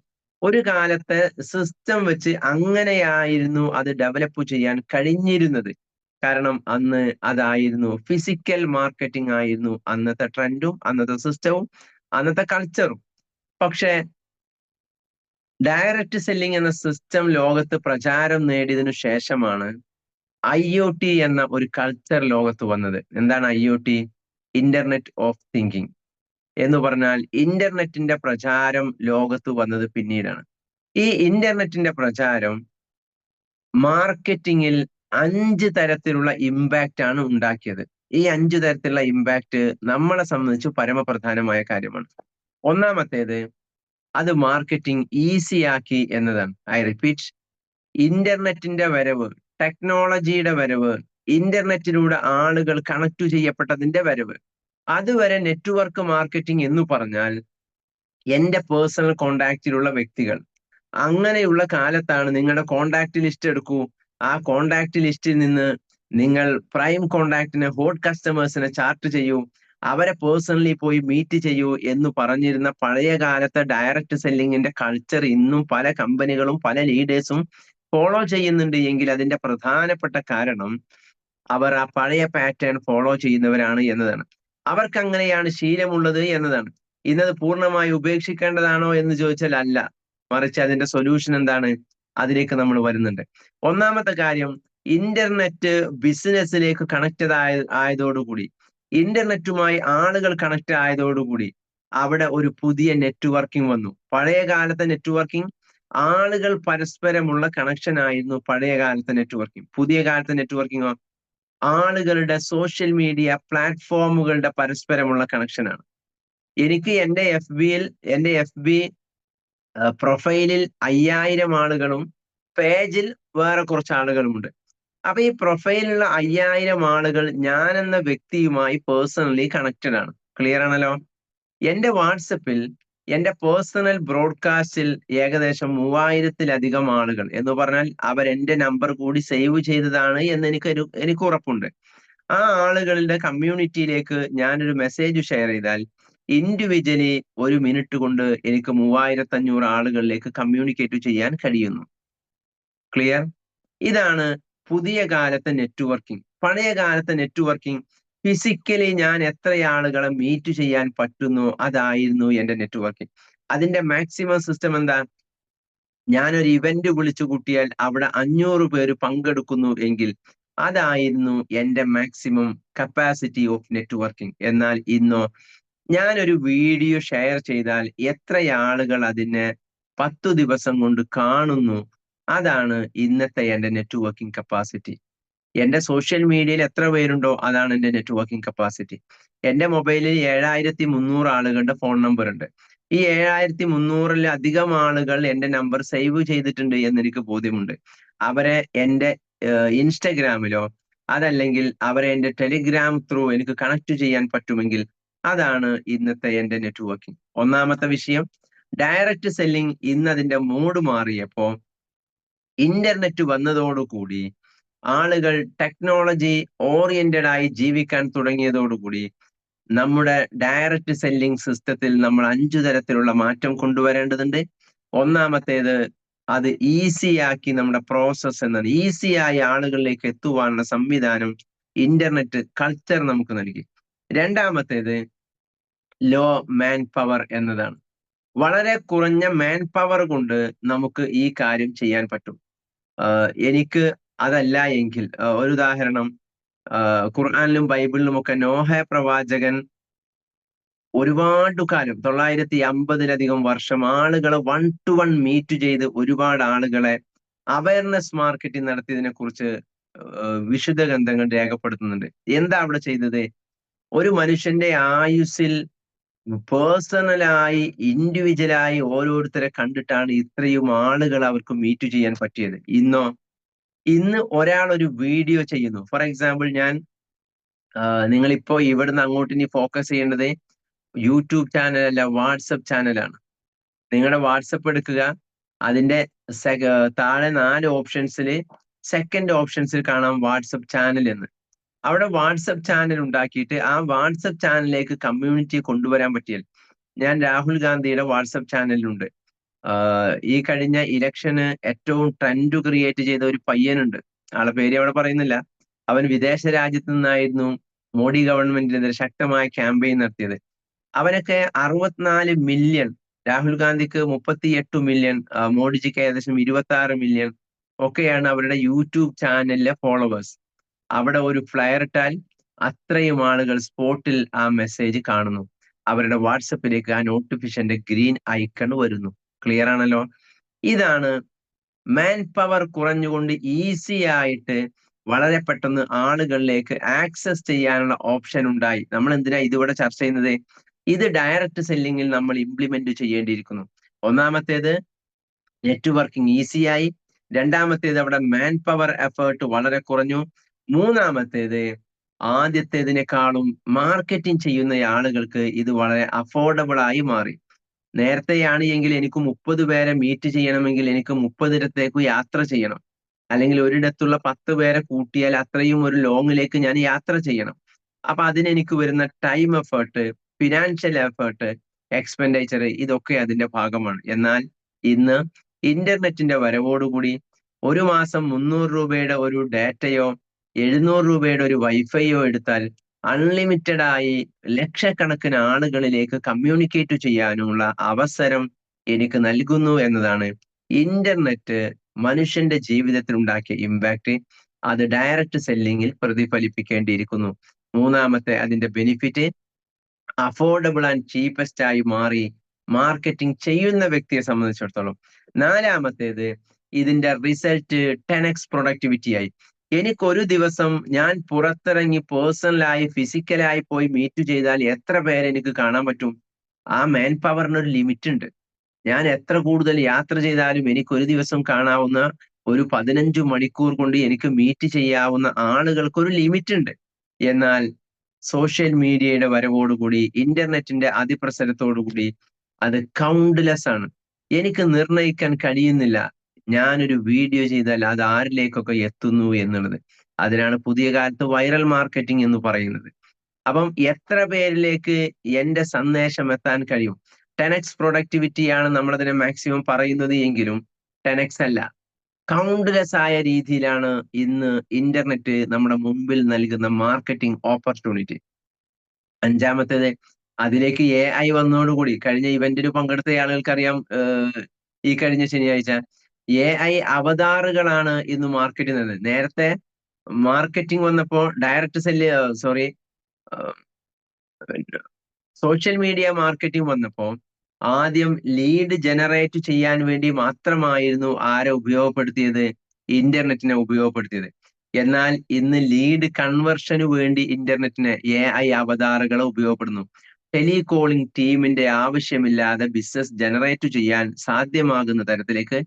ഒരു കാലത്തെ സിസ്റ്റം വെച്ച് അങ്ങനെയായിരുന്നു അത് ഡെവലപ്പ് ചെയ്യാൻ കഴിഞ്ഞിരുന്നത്. കാരണം അന്ന് അതായിരുന്നു, ഫിസിക്കൽ മാർക്കറ്റിംഗ് ആയിരുന്നു അന്നത്തെ ട്രെൻഡും അന്നത്തെ സിസ്റ്റവും അന്നത്തെ കൾച്ചറും. പക്ഷേ ഡയറക്റ്റ് സെല്ലിംഗ് എന്ന സിസ്റ്റം ലോകത്ത് പ്രചാരം നേടിയതിനു ശേഷമാണ് IoT എന്ന ഒരു കൾച്ചർ ലോകത്ത് വന്നത്. എന്താണ് IoT? ഇന്റർനെറ്റ് ഓഫ് തിങ്കിങ് എന്ന് പറഞ്ഞാൽ ഇന്റർനെറ്റിന്റെ പ്രചാരം ലോകത്ത് വന്നത് പിന്നീടാണ്. ഈ ഇന്റർനെറ്റിന്റെ പ്രചാരം മാർക്കറ്റിംഗിൽ 5 തരത്തിലുള്ള ഇമ്പാക്റ്റ് ആണ് ഉണ്ടാക്കിയത്. ഈ 5 തരത്തിലുള്ള ഇമ്പാക്റ്റ് നമ്മളെ സംബന്ധിച്ച് പരമപ്രധാനമായ കാര്യമാണ്. ഒന്നാമത്തേത്, അത് മാർക്കറ്റിംഗ് ഈസി ആക്കി എന്നതാണ്. ഐ റിപ്പീറ്റ്, ഇന്റർനെറ്റിന്റെ വരവ്, ടെക്നോളജിയുടെ വരവ്, ഇന്റർനെറ്റിലൂടെ ആളുകൾ കണക്ട് ചെയ്യപ്പെട്ടതിന്റെ വരവ്. അതുവരെ നെറ്റ്വർക്ക് മാർക്കറ്റിംഗ് എന്ന് പറഞ്ഞാൽ എന്റെ പേഴ്സണൽ കോണ്ടാക്റ്റിലുള്ള വ്യക്തികൾ, അങ്ങനെയുള്ള കാലത്താണ് നിങ്ങളുടെ കോണ്ടാക്ട് ലിസ്റ്റ് എടുക്കൂ, ആ കോണ്ടാക്ട് ലിസ്റ്റിൽ നിന്ന് നിങ്ങൾ പ്രൈം കോണ്ടാക്റ്റിനെ, ഹോട്ട് കസ്റ്റമേഴ്സിനെ ചാർട്ട് ചെയ്യൂ, അവരെ പേഴ്സണലി പോയി മീറ്റ് ചെയ്യൂ എന്ന് പറഞ്ഞിരുന്ന പഴയ കാലത്തെ ഡയറക്റ്റ് സെല്ലിങ്ങിന്റെ കൾച്ചർ ഇന്നും പല കമ്പനികളും പല ലീഡേഴ്സും ഫോളോ ചെയ്യുന്നുണ്ട്. എങ്കിൽ അതിന്റെ പ്രധാനപ്പെട്ട കാരണം അവർ ആ പഴയ പാറ്റേൺ ഫോളോ ചെയ്യുന്നവരാണ് എന്നതാണ്. അവർക്ക് അങ്ങനെയാണ് ശീലമുള്ളത് എന്നതാണ്. ഇന്നത് പൂർണ്ണമായി ഉപേക്ഷിക്കേണ്ടതാണോ എന്ന് ചോദിച്ചാൽ അല്ല, മറിച്ച് അതിന്റെ സൊല്യൂഷൻ എന്താണ്, അതിലേക്ക് നമ്മൾ വരുന്നുണ്ട്. ഒന്നാമത്തെ കാര്യം, ഇന്റർനെറ്റ് ബിസിനസ്സിലേക്ക് കണക്റ്റഡ് ആയതോടുകൂടി, ഇന്റർനെറ്റുമായി ആളുകൾ കണക്ട് ആയതോടുകൂടി അവിടെ ഒരു പുതിയ നെറ്റ്വർക്കിംഗ് വന്നു. പഴയ കാലത്തെ നെറ്റ്വർക്കിംഗ് ആളുകൾ പരസ്പരമുള്ള കണക്ഷൻ ആയിരുന്നു പഴയ കാലത്തെ നെറ്റ്വർക്കിംഗ്. പുതിയ കാലത്തെ നെറ്റ്വർക്കിംഗോ ആളുകളുടെ സോഷ്യൽ മീഡിയ പ്ലാറ്റ്ഫോമുകളുടെ പരസ്പരമുള്ള കണക്ഷനാണ്. എനിക്ക് എന്റെ എന്റെ FB പ്രൊഫൈലിൽ 5000 ആളുകളും പേജിൽ വേറെ കുറച്ച് ആളുകളുമുണ്ട്. അപ്പൊ ഈ പ്രൊഫൈലിലുള്ള 5000 ആളുകൾ ഞാൻ എന്ന വ്യക്തിയുമായി പേഴ്സണലി കണക്റ്റഡ് ആണ്. ക്ലിയർ ആണല്ലോ? എന്റെ വാട്സപ്പിൽ എന്റെ പേഴ്സണൽ ബ്രോഡ്കാസ്റ്റിൽ ഏകദേശം 3000-ലധികം ആളുകൾ എന്ന് പറഞ്ഞാൽ അവർ എന്റെ നമ്പർ കൂടി സേവ് ചെയ്തതാണ് എന്ന് എനിക്ക് ഉറപ്പുണ്ട്. ആ ആളുകളുടെ കമ്മ്യൂണിറ്റിയിലേക്ക് ഞാനൊരു മെസ്സേജ് ഷെയർ ചെയ്താൽ ഇൻഡിവിജ്വലി 1 മിനിറ്റ് കൊണ്ട് എനിക്ക് 3500 ആളുകളിലേക്ക് കമ്മ്യൂണിക്കേറ്റ് ചെയ്യാൻ കഴിയുന്നു. ക്ലിയർ? ഇതാണ് പുതിയ കാലത്തെ നെറ്റ്വർക്കിംഗ്. പഴയ കാലത്തെ നെറ്റ്വർക്കിംഗ് ഫിസിക്കലി ഞാൻ എത്ര ആളുകളെ മീറ്റ് ചെയ്യാൻ പറ്റുന്നു, അതായിരുന്നു എന്റെ നെറ്റ്വർക്കിംഗ്. അതിന്റെ മാക്സിമം സിസ്റ്റം എന്താ? ഞാനൊരു ഇവന്റ് വിളിച്ചു കൂട്ടിയാൽ അവിടെ 500 പേര് പങ്കെടുക്കുന്നു എങ്കിൽ അതായിരുന്നു എന്റെ മാക്സിമം കപ്പാസിറ്റി ഓഫ് നെറ്റ്വർക്കിംഗ്. എന്നാൽ ഇന്നോ, ഞാനൊരു വീഡിയോ ഷെയർ ചെയ്താൽ എത്ര ആളുകൾ അതിനെ 10 ദിവസം കൊണ്ട് കാണുന്നു, അതാണ് ഇന്നത്തെ എന്റെ നെറ്റ്വർക്കിംഗ് കപ്പാസിറ്റി. എന്റെ സോഷ്യൽ മീഡിയയിൽ എത്ര പേരുണ്ടോ അതാണ് എന്റെ നെറ്റ്വർക്കിംഗ് കപ്പാസിറ്റി. എന്റെ മൊബൈലിൽ 7300 ആളുകളുടെ ഫോൺ നമ്പർ ഉണ്ട്. ഈ 7300-ലധികം ആളുകൾ എന്റെ നമ്പർ സേവ് ചെയ്തിട്ടുണ്ട് എന്ന് എനിക്ക് ബോധ്യമുണ്ട്. അവരെ എന്റെ ഇൻസ്റ്റഗ്രാമിലോ അതല്ലെങ്കിൽ അവരെ എന്റെ ടെലിഗ്രാം ത്രൂ എനിക്ക് കണക്ട് ചെയ്യാൻ പറ്റുമെങ്കിൽ അതാണ് ഇന്നത്തെ എന്റെ നെറ്റ്വർക്കിംഗ്. ഒന്നാമത്തെ വിഷയം, ഡയറക്റ്റ് സെല്ലിംഗ് ഇന്ന് അതിന്റെ മൂഡ് മാറിയപ്പോ ഇന്റർനെറ്റ് വന്നതോടുകൂടി ആളുകൾ ടെക്നോളജി ഓറിയന്റഡ് ആയി ജീവിക്കാൻ തുടങ്ങിയതോടുകൂടി നമ്മുടെ ഡയറക്റ്റ് സെല്ലിംഗ് സിസ്റ്റത്തിൽ നമ്മൾ 5 തരത്തിലുള്ള മാറ്റം കൊണ്ടുവരേണ്ടതുണ്ട്. ഒന്നാമത്തേത്, അത് ഈസി ആക്കി നമ്മുടെ പ്രോസസ് എന്നത് ഈസിയായി ആളുകളിലേക്ക് എത്തുവാനുള്ള സംവിധാനം ഇന്റർനെറ്റ് കൾച്ചർ നമുക്ക് നൽകി. രണ്ടാമത്തേത്, ലോ മാൻ പവർ എന്നതാണ്. വളരെ കുറഞ്ഞ മാൻ പവർ കൊണ്ട് നമുക്ക് ഈ കാര്യം ചെയ്യാൻ പറ്റും. എനിക്ക് അതല്ല എങ്കിൽ ഒരു ഉദാഹരണം, ഖുർആനിലും ബൈബിളിലും ഒക്കെ നോഹ പ്രവാചകൻ ഒരുപാട് കാലം 950-ലധികം വർഷം ആളുകളെ 1 to 1 മീറ്റ് ചെയ്ത് ഒരുപാട് ആളുകളെ അവയർനെസ് മാർക്കറ്റിംഗ് നടത്തിയതിനെ കുറിച്ച് വിശുദ്ധ ഗ്രന്ഥങ്ങൾ രേഖപ്പെടുത്തുന്നുണ്ട്. എന്താ അവിടെ ചെയ്തത്? ഒരു മനുഷ്യന്റെ ആയുസ്സിൽ പേഴ്സണലായി ഇൻഡിവിജ്വലായി ഓരോരുത്തരെ കണ്ടിട്ടാണ് ഇത്രയും ആളുകൾ അവർക്ക് മീറ്റ് ചെയ്യാൻ പറ്റിയത്. ഇന്ന് ഒരാൾ ഒരു വീഡിയോ ചെയ്യുന്നു. ഫോർ എക്സാമ്പിൾ, നിങ്ങളിപ്പോ ഇവിടുന്ന് അങ്ങോട്ട് ഇനി ഫോക്കസ് ചെയ്യേണ്ടത് യൂട്യൂബ് ചാനൽ അല്ല, വാട്സപ്പ് ചാനലാണ്. നിങ്ങളുടെ വാട്സപ്പ് എടുക്കുക, അതിന്റെ താഴെ 4 ഓപ്ഷൻസിൽ സെക്കൻഡ് ഓപ്ഷൻസിൽ കാണാം വാട്സപ്പ് ചാനൽ എന്ന്. അവിടെ വാട്സപ്പ് ചാനൽ ഉണ്ടാക്കിയിട്ട് ആ വാട്സപ്പ് ചാനലിലേക്ക് കമ്മ്യൂണിറ്റി കൊണ്ടുവരാൻ പറ്റിയാൽ, ഞാൻ രാഹുൽ ഗാന്ധിയുടെ വാട്സപ്പ് ചാനലിലുണ്ട്. ഈ കഴിഞ്ഞ ഇലക്ഷന് ഏറ്റവും ട്രെൻഡ് ക്രിയേറ്റ് ചെയ്ത ഒരു പയ്യനുണ്ട്, ആളെ പേര് അവിടെ പറയുന്നില്ല. അവൻ വിദേശ രാജ്യത്ത് നിന്നായിരുന്നു മോഡി ഗവൺമെന്റിനെതിരെ ശക്തമായ ക്യാമ്പയിൻ നടത്തിയത്. അവനൊക്കെ 64 മില്യൺ രാഹുൽ ഗാന്ധിക്ക് 38 മില്യൺ, മോഡിജിക്ക് ഏകദേശം 26 മില്യൺ ഒക്കെയാണ് അവരുടെ യൂട്യൂബ് ചാനലിലെ ഫോളോവേഴ്സ്. അവിടെ ഒരു ഫ്ലയർ ഇട്ടാൽ അത്രയും ആളുകൾ സ്പോട്ടിൽ ആ മെസ്സേജ് കാണുന്നു. അവരുടെ വാട്സപ്പിലേക്ക് ആ നോട്ടിഫിക്കേഷന്റെ ഗ്രീൻ ഐക്കൺ വരുന്നു. ക്ലിയർ ആണല്ലോ? ഇതാണ് മാൻ പവർ കുറഞ്ഞുകൊണ്ട് ഈസി ആയിട്ട് വളരെ പെട്ടെന്ന് ആളുകളിലേക്ക് ആക്സസ് ചെയ്യാനുള്ള ഓപ്ഷൻ ഉണ്ടായി. നമ്മൾ എന്തിനാ ഇതിവിടെ ചർച്ച ചെയ്യുന്നത്? ഇത് ഡയറക്റ്റ് സെല്ലിങ്ങിൽ നമ്മൾ ഇംപ്ലിമെന്റ് ചെയ്യേണ്ടിയിരിക്കുന്നു. ഒന്നാമത്തേത്, നെറ്റ്വർക്കിംഗ് ഈസിയായി. രണ്ടാമത്തേത്, അവിടെ മാൻ പവർ എഫേർട്ട് വളരെ കുറഞ്ഞു. മൂന്നാമത്തേത്, ആദ്യത്തേതിനേക്കാളും മാർക്കറ്റിംഗ് ചെയ്യുന്ന ആളുകൾക്ക് ഇത് വളരെ അഫോർഡബിൾ ആയി മാറി. നേരത്തെയാണ് എങ്കിൽ എനിക്ക് 30 പേരെ മീറ്റ് ചെയ്യണമെങ്കിൽ എനിക്ക് 30 യാത്ര ചെയ്യണം, അല്ലെങ്കിൽ ഒരിടത്തുള്ള 10 പേരെ കൂട്ടിയാൽ അത്രയും ഒരു ലോങ്ങിലേക്ക് ഞാൻ യാത്ര ചെയ്യണം. അപ്പൊ അതിനെനിക്ക് വരുന്ന time effort, financial effort, expenditure, ഇതൊക്കെ അതിന്റെ ഭാഗമാണ്. എന്നാൽ ഇന്ന് ഇന്റർനെറ്റിന്റെ വരവോടുകൂടി ഒരു മാസം 300 രൂപയുടെ ഒരു ഡാറ്റയോ 700 രൂപയുടെ ഒരു വൈഫൈയോ എടുത്താൽ അൺലിമിറ്റഡ് ആയി ലക്ഷക്കണക്കിന് ആളുകളിലേക്ക് കമ്മ്യൂണിക്കേറ്റ് ചെയ്യാനുള്ള അവസരം എനിക്ക് നൽകുന്നു എന്നതാണ് ഇന്റർനെറ്റ് മനുഷ്യന്റെ ജീവിതത്തിൽ ഉണ്ടാക്കിയ ഇമ്പാക്ട്. അത് ഡയറക്റ്റ് സെല്ലിങ്ങിൽ പ്രതിഫലിപ്പിക്കേണ്ടിയിരിക്കുന്നു. മൂന്നാമത്തെ അതിന്റെ ബെനിഫിറ്റ്, അഫോർഡബിൾ ആൻഡ് ചീപ്പസ്റ്റ് ആയി മാറി മാർക്കറ്റിംഗ് ചെയ്യുന്ന വ്യക്തിയെ സംബന്ധിച്ചിടത്തോളം. നാലാമത്തേത്, ഇതിന്റെ റിസൾട്ട് 10x പ്രൊഡക്ടിവിറ്റി ആയി. എനിക്കൊരു ദിവസം ഞാൻ പുറത്തിറങ്ങി പേഴ്സണലായി ഫിസിക്കലായി പോയി മീറ്റ് ചെയ്താൽ എത്ര പേരെ എനിക്ക് കാണാൻ പറ്റും? ആ മാൻ പവറിന് ഒരു ലിമിറ്റ് ഉണ്ട്. ഞാൻ എത്ര കൂടുതൽ യാത്ര ചെയ്താലും എനിക്ക് ഒരു ദിവസം കാണാവുന്ന ഒരു 15 മണിക്കൂർ കൊണ്ട് എനിക്ക് മീറ്റ് ചെയ്യാവുന്ന ആളുകൾക്ക് ഒരു ലിമിറ്റ് ഉണ്ട്. എന്നാൽ സോഷ്യൽ മീഡിയയുടെ വരവോടുകൂടി, ഇന്റർനെറ്റിന്റെ അതിപ്രസരത്തോടുകൂടി അത് കൗണ്ട്ലെസ് ആണ്. എനിക്ക് നിർണയിക്കാൻ കഴിയുന്നില്ല ഞാനൊരു വീഡിയോ ചെയ്താൽ അത് ആരിലേക്കൊക്കെ എത്തുന്നു എന്നുള്ളത്. അതിനാണ് പുതിയ കാലത്ത് വൈറൽ മാർക്കറ്റിംഗ് എന്ന് പറയുന്നത്. അപ്പം എത്ര പേരിലേക്ക് എന്റെ സന്ദേശം എത്താൻ കഴിയും? 10x പ്രൊഡക്ടിവിറ്റിയാണ് നമ്മളതിനെ മാക്സിമം പറയുന്നത് എങ്കിലും 10x അല്ല, കൗണ്ട്ലെസ് ആയ രീതിയിലാണ് ഇന്ന് ഇന്റർനെറ്റ് നമ്മുടെ മുമ്പിൽ നൽകുന്ന മാർക്കറ്റിംഗ് ഓപ്പർച്യൂണിറ്റി. അഞ്ചാമത്തേത്, അതിലേക്ക് AI വന്നതോടുകൂടി, കഴിഞ്ഞ ഇവന്റിന് പങ്കെടുത്ത ആളുകൾക്ക് അറിയാം, ഈ കഴിഞ്ഞ ശനിയാഴ്ച AI അവതാറുകളാണ് ഇന്ന് മാർക്കറ്റ് ചെയ്യുന്നത്. നേരത്തെ മാർക്കറ്റിംഗ് വന്നപ്പോ direct sell sorry social media marketing വന്നപ്പോ ആദ്യം ലീഡ് ജനറേറ്റ് ചെയ്യാൻ വേണ്ടി മാത്രമായിരുന്നു ആരെ ഉപയോഗപ്പെടുത്തിയത്? ഇന്റർനെറ്റിനെ ഉപയോഗപ്പെടുത്തിയത്. എന്നാൽ ഇന്ന് ലീഡ് കൺവേർഷന് വേണ്ടി ഇന്റർനെറ്റിനെ AI അവതാറുകളെ ഉപയോഗപ്പെടുന്നു. ടെലികോളിംഗ് ടീമിന്റെ ആവശ്യമില്ലാതെ ബിസിനസ് ജനറേറ്റ് ചെയ്യാൻ സാധ്യമാകുന്ന തരത്തിലേക്ക്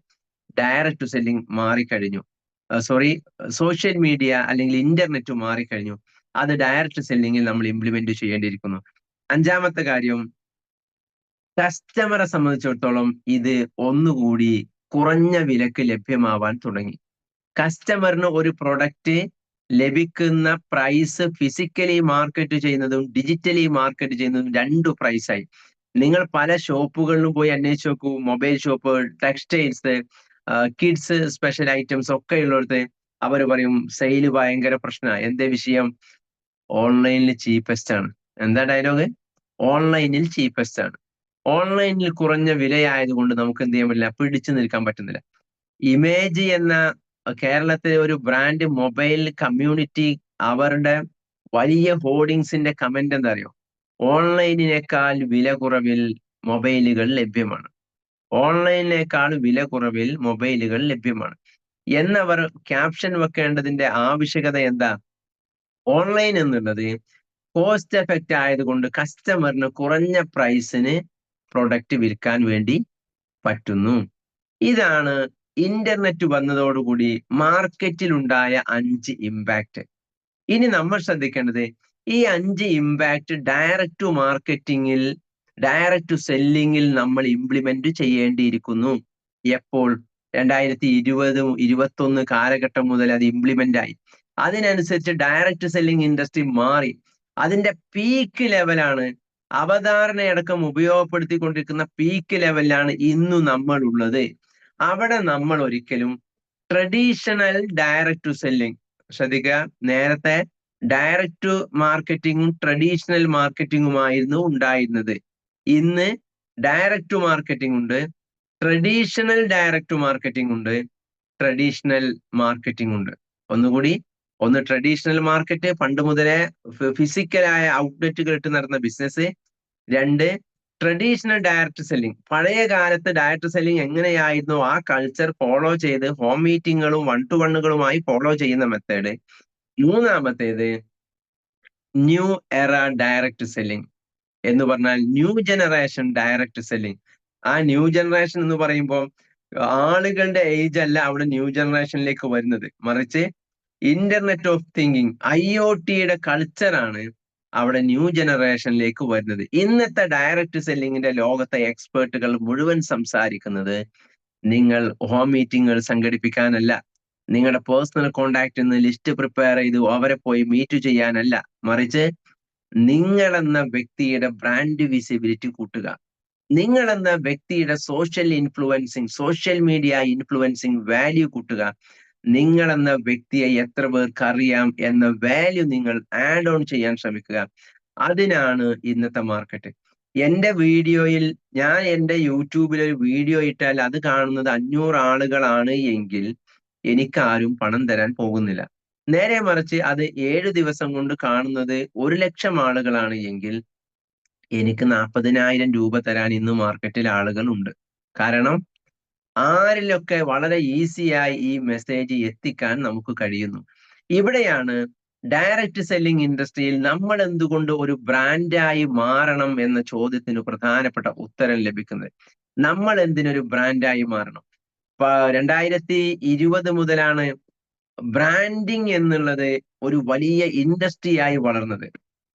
ഡയറക്റ്റ് സെല്ലിംഗ് മാറിക്കഴിഞ്ഞു. സോഷ്യൽ മീഡിയ അല്ലെങ്കിൽ ഇന്റർനെറ്റ് മാറിക്കഴിഞ്ഞു. അത് ഡയറക്റ്റ് സെല്ലിംഗിൽ നമ്മൾ ഇംപ്ലിമെന്റ് ചെയ്യേണ്ടിയിരിക്കുന്നു. അഞ്ചാമത്തെ കാര്യം, കസ്റ്റമറെ സംബന്ധിച്ചിടത്തോളം ഇത് ഒന്നുകൂടി കുറഞ്ഞ വിലക്ക് ലഭ്യമാവാൻ തുടങ്ങി. കസ്റ്റമറിന് ഒരു പ്രൊഡക്റ്റ് ലഭിക്കുന്ന പ്രൈസ് ഫിസിക്കലി മാർക്കറ്റ് ചെയ്യുന്നതും ഡിജിറ്റലി മാർക്കറ്റ് ചെയ്യുന്നതും 2 പ്രൈസായി. നിങ്ങൾ പല ഷോപ്പുകളിലും പോയി അന്വേഷിച്ച് നോക്കൂ. Mobile shop, textiles, kids special items ഒക്കെ ഉള്ളിടത്ത് അവർ പറയും സെയില് ഭയങ്കര പ്രശ്നമാണ്. എന്തേ വിഷയം? ഓൺലൈനിൽ ചീപ്പസ്റ്റ് ആണ്. എന്താ ഡയലോഗ്? ഓൺലൈനിൽ ചീപ്പസ്റ്റ് ആണ്. ഓൺലൈനിൽ കുറഞ്ഞ വിലയായതുകൊണ്ട് നമുക്ക് എന്ത് ചെയ്യാൻ പറ്റില്ല, പിടിച്ചു നിൽക്കാൻ പറ്റുന്നില്ല. ഇമേജ് എന്ന കേരളത്തിലെ ഒരു ബ്രാൻഡ് മൊബൈൽ കമ്മ്യൂണിറ്റി, അവരുടെ വലിയ ഹോർഡിങ്സിന്റെ കമന്റ് എന്താ അറിയോ? ഓൺലൈനിനേക്കാൾ വില കുറവിൽ മൊബൈലുകൾ ലഭ്യമാണ്. ഓൺലൈനിനേക്കാൾ വില കുറവിൽ മൊബൈലുകൾ ലഭ്യമാണ് എന്നവർ ക്യാപ്ഷൻ വെക്കേണ്ടതിന്റെ ആവശ്യകത എന്താ? ഓൺലൈൻ എന്നുള്ളത് കോസ്റ്റ് എഫക്റ്റ് ആയതുകൊണ്ട് കസ്റ്റമറിന് കുറഞ്ഞ പ്രൈസിന് പ്രൊഡക്റ്റ് വിൽക്കാൻ വേണ്ടി പറ്റുന്നു. ഇതാണ് ഇന്റർനെറ്റ് വന്നതോടുകൂടി മാർക്കറ്റിൽ ഉണ്ടായ 5 ഇമ്പാക്ട്. ഇനി നമ്മൾ ശ്രദ്ധിക്കേണ്ടത്, ഈ 5 ഇമ്പാക്ട് ഡയറക്റ്റ് ടു മാർക്കറ്റിംഗിൽ, ഡയറക്റ്റ് ടു സെല്ലിങ്ങിൽ നമ്മൾ ഇംപ്ലിമെന്റ് ചെയ്യേണ്ടിയിരിക്കുന്നു. എപ്പോൾ? 2020, 2021 കാലഘട്ടം മുതൽ അത് ഇംപ്ലിമെന്റ് ആയി. അതിനനുസരിച്ച് ഡയറക്റ്റ് സെല്ലിംഗ് ഇൻഡസ്ട്രി മാറി. അതിന്റെ പീക്ക് ലെവലാണ്, അവധാരണയടക്കം ഉപയോഗപ്പെടുത്തിക്കൊണ്ടിരിക്കുന്ന പീക്ക് ലെവലിലാണ് ഇന്നു നമ്മൾ ഉള്ളത്. അവിടെ നമ്മൾ ഒരിക്കലും ട്രഡീഷണൽ ഡയറക്റ്റ് ടു സെല്ലിംഗ്, ശ്രദ്ധിക്കുക, നേരത്തെ ഡയറക്റ്റ് ടു മാർക്കറ്റിംഗും ട്രഡീഷണൽ മാർക്കറ്റിംഗുമായിരുന്നു ഉണ്ടായിരുന്നത്. ഇന്ന് ഡയറക്റ്റ് ടു മാർക്കറ്റിംഗ് ഉണ്ട്, ട്രഡീഷണൽ ഡയറക്റ്റ് ടു മാർക്കറ്റിംഗ് ഉണ്ട്, ട്രഡീഷണൽ മാർക്കറ്റിംഗ് ഉണ്ട്. ഒന്നുകൂടി, ഒന്ന് ട്രഡീഷണൽ മാർക്കറ്റ്, പണ്ട് മുതലേ ഫിസിക്കലായ ഔട്ട്ലെറ്റുകൾ ഇട്ട് നടന്ന ബിസിനസ്. രണ്ട്, ട്രഡീഷണൽ ഡയറക്റ്റ് സെല്ലിംഗ്. പഴയ കാലത്ത് ഡയറക്റ്റ് സെല്ലിംഗ് എങ്ങനെയായിരുന്നു ആ കൾച്ചർ ഫോളോ ചെയ്ത് ഹോം മീറ്റിങ്ങുകളും വൺ ടു വണ്ണുകളുമായി ഫോളോ ചെയ്യുന്ന മെത്തേഡ്. മൂന്നാമത്തേത് ന്യൂ എറ ഡയറക്റ്റ് സെല്ലിംഗ് എന്ന് പറഞ്ഞാൽ ന്യൂ ജനറേഷൻ ഡയറക്റ്റ് സെല്ലിംഗ്. ആ ന്യൂ ജനറേഷൻ എന്ന് പറയുമ്പോൾ ആളുകളുടെ ഏജ് അല്ല അവിടെ ന്യൂ ജനറേഷനിലേക്ക് വരുന്നത്, മറിച്ച് ഇന്റർനെറ്റ് ഓഫ് തിങ്കിങ് IoTയുടെ കൾച്ചറാണ് അവിടെ ന്യൂ ജനറേഷനിലേക്ക് വരുന്നത്. ഇന്നത്തെ ഡയറക്റ്റ് സെല്ലിങ്ങിന്റെ ലോകത്തെ എക്സ്പേർട്ടുകൾ മുഴുവൻ സംസാരിക്കുന്നത് നിങ്ങൾ ഹോം മീറ്റിങ്ങുകൾ സംഘടിപ്പിക്കാനല്ല, നിങ്ങളുടെ പേഴ്സണൽ കോണ്ടാക്ട് നിന്ന് ലിസ്റ്റ് പ്രിപ്പയർ ചെയ്ത് അവരെ പോയി മീറ്റ് ചെയ്യാനല്ല, മറിച്ച് നിങ്ങളെന്ന വ്യക്തിയുടെ ബ്രാൻഡ് വിസിബിലിറ്റി കൂട്ടുക, നിങ്ങളെന്ന വ്യക്തിയുടെ social influencing, social media influencing value കൂട്ടുക, നിങ്ങളെന്ന വ്യക്തിയെ എത്ര പേർക്ക് അറിയാം എന്ന വാല്യൂ നിങ്ങൾ ആഡ് ഓൺ ചെയ്യാൻ ശ്രമിക്കുക. അതിനാണ് ഇന്നത്തെ മാർക്കറ്റ്. എന്റെ വീഡിയോയിൽ, ഞാൻ എന്റെ യൂട്യൂബിൽ ഒരു വീഡിയോ ഇട്ടാൽ അത് കാണുന്നത് 500 ആളുകളാണ് എങ്കിൽ എനിക്കാരും പണം തരാൻ പോകുന്നില്ല. നേരെ മറിച്ച് അത് 7 ദിവസം കൊണ്ട് കാണുന്നത് 1,00,000 ആളുകളാണ് എങ്കിൽ എനിക്ക് 40,000 രൂപ തരാൻ ഇന്ന് മാർക്കറ്റിൽ ആളുകൾ ഉണ്ട്. കാരണം ആരിലൊക്കെ വളരെ ഈസിയായി ഈ മെസ്സേജ് എത്തിക്കാൻ നമുക്ക് കഴിയുന്നു. ഇവിടെയാണ് ഡയറക്റ്റ് സെല്ലിംഗ് ഇൻഡസ്ട്രിയിൽ നമ്മൾ എന്തുകൊണ്ട് ഒരു ബ്രാൻഡായി മാറണം എന്ന ചോദ്യത്തിന് പ്രധാനപ്പെട്ട ഉത്തരം ലഭിക്കുന്നത്. നമ്മൾ എന്തിനൊരു ബ്രാൻഡായി മാറണം? 2020 മുതലാണ് ബ്രാൻഡിങ് എന്നുള്ളത് ഒരു വലിയ ഇൻഡസ്ട്രി ആയി വളർന്നത്.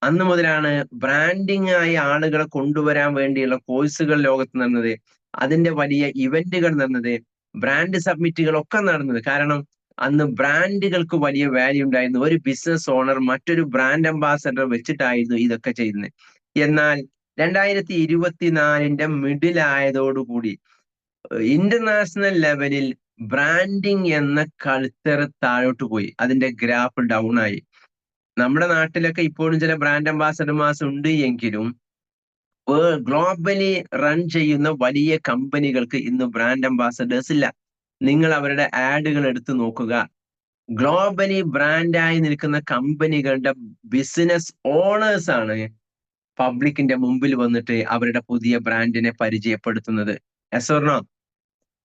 അന്ന് മുതലാണ് ബ്രാൻഡിങ് ആയി ആളുകളെ കൊണ്ടുവരാൻ വേണ്ടിയുള്ള കോഴ്സുകൾ ലോകത്ത് നടന്നത്, അതിന്റെ വലിയ ഇവന്റുകൾ നടന്നത്, ബ്രാൻഡ് സബ്മിറ്റുകളൊക്കെ നടന്നത്. കാരണം അന്ന് ബ്രാൻഡുകൾക്ക് വലിയ വാല്യൂ ഉണ്ടായിരുന്നു. ഒരു ബിസിനസ് ഓണർ മറ്റൊരു ബ്രാൻഡ് അംബാസഡർ വെച്ചിട്ടായിരുന്നു ഇതൊക്കെ ചെയ്യുന്നത്. എന്നാൽ 2024 മിഡിൽ ആയതോടുകൂടി ഇന്റർനാഷണൽ ലെവലിൽ ബ്രാൻഡിങ് എന്ന കൾച്ചർ താഴോട്ട് പോയി, അതിന്റെ ഗ്രാഫ് ഡൗൺ ആയി. നമ്മുടെ നാട്ടിലൊക്കെ ഇപ്പോഴും ചില ബ്രാൻഡ് അംബാസഡർമാർസ് ഉണ്ട് എങ്കിലും ഗ്ലോബലി റൺ ചെയ്യുന്ന വലിയ കമ്പനികൾക്ക് ഇന്ന് ബ്രാൻഡ് അംബാസഡേഴ്സ് ഇല്ല. നിങ്ങൾ അവരുടെ ആഡുകൾ എടുത്തു നോക്കുക. ഗ്ലോബലി ബ്രാൻഡായി നിൽക്കുന്ന കമ്പനികളുടെ ബിസിനസ് ഓണേഴ്സ് ആണ് പബ്ലിക്കിന്റെ മുമ്പിൽ വന്നിട്ട് അവരുടെ പുതിയ ബ്രാൻഡിനെ പരിചയപ്പെടുത്തുന്നത്. എസോർണോ,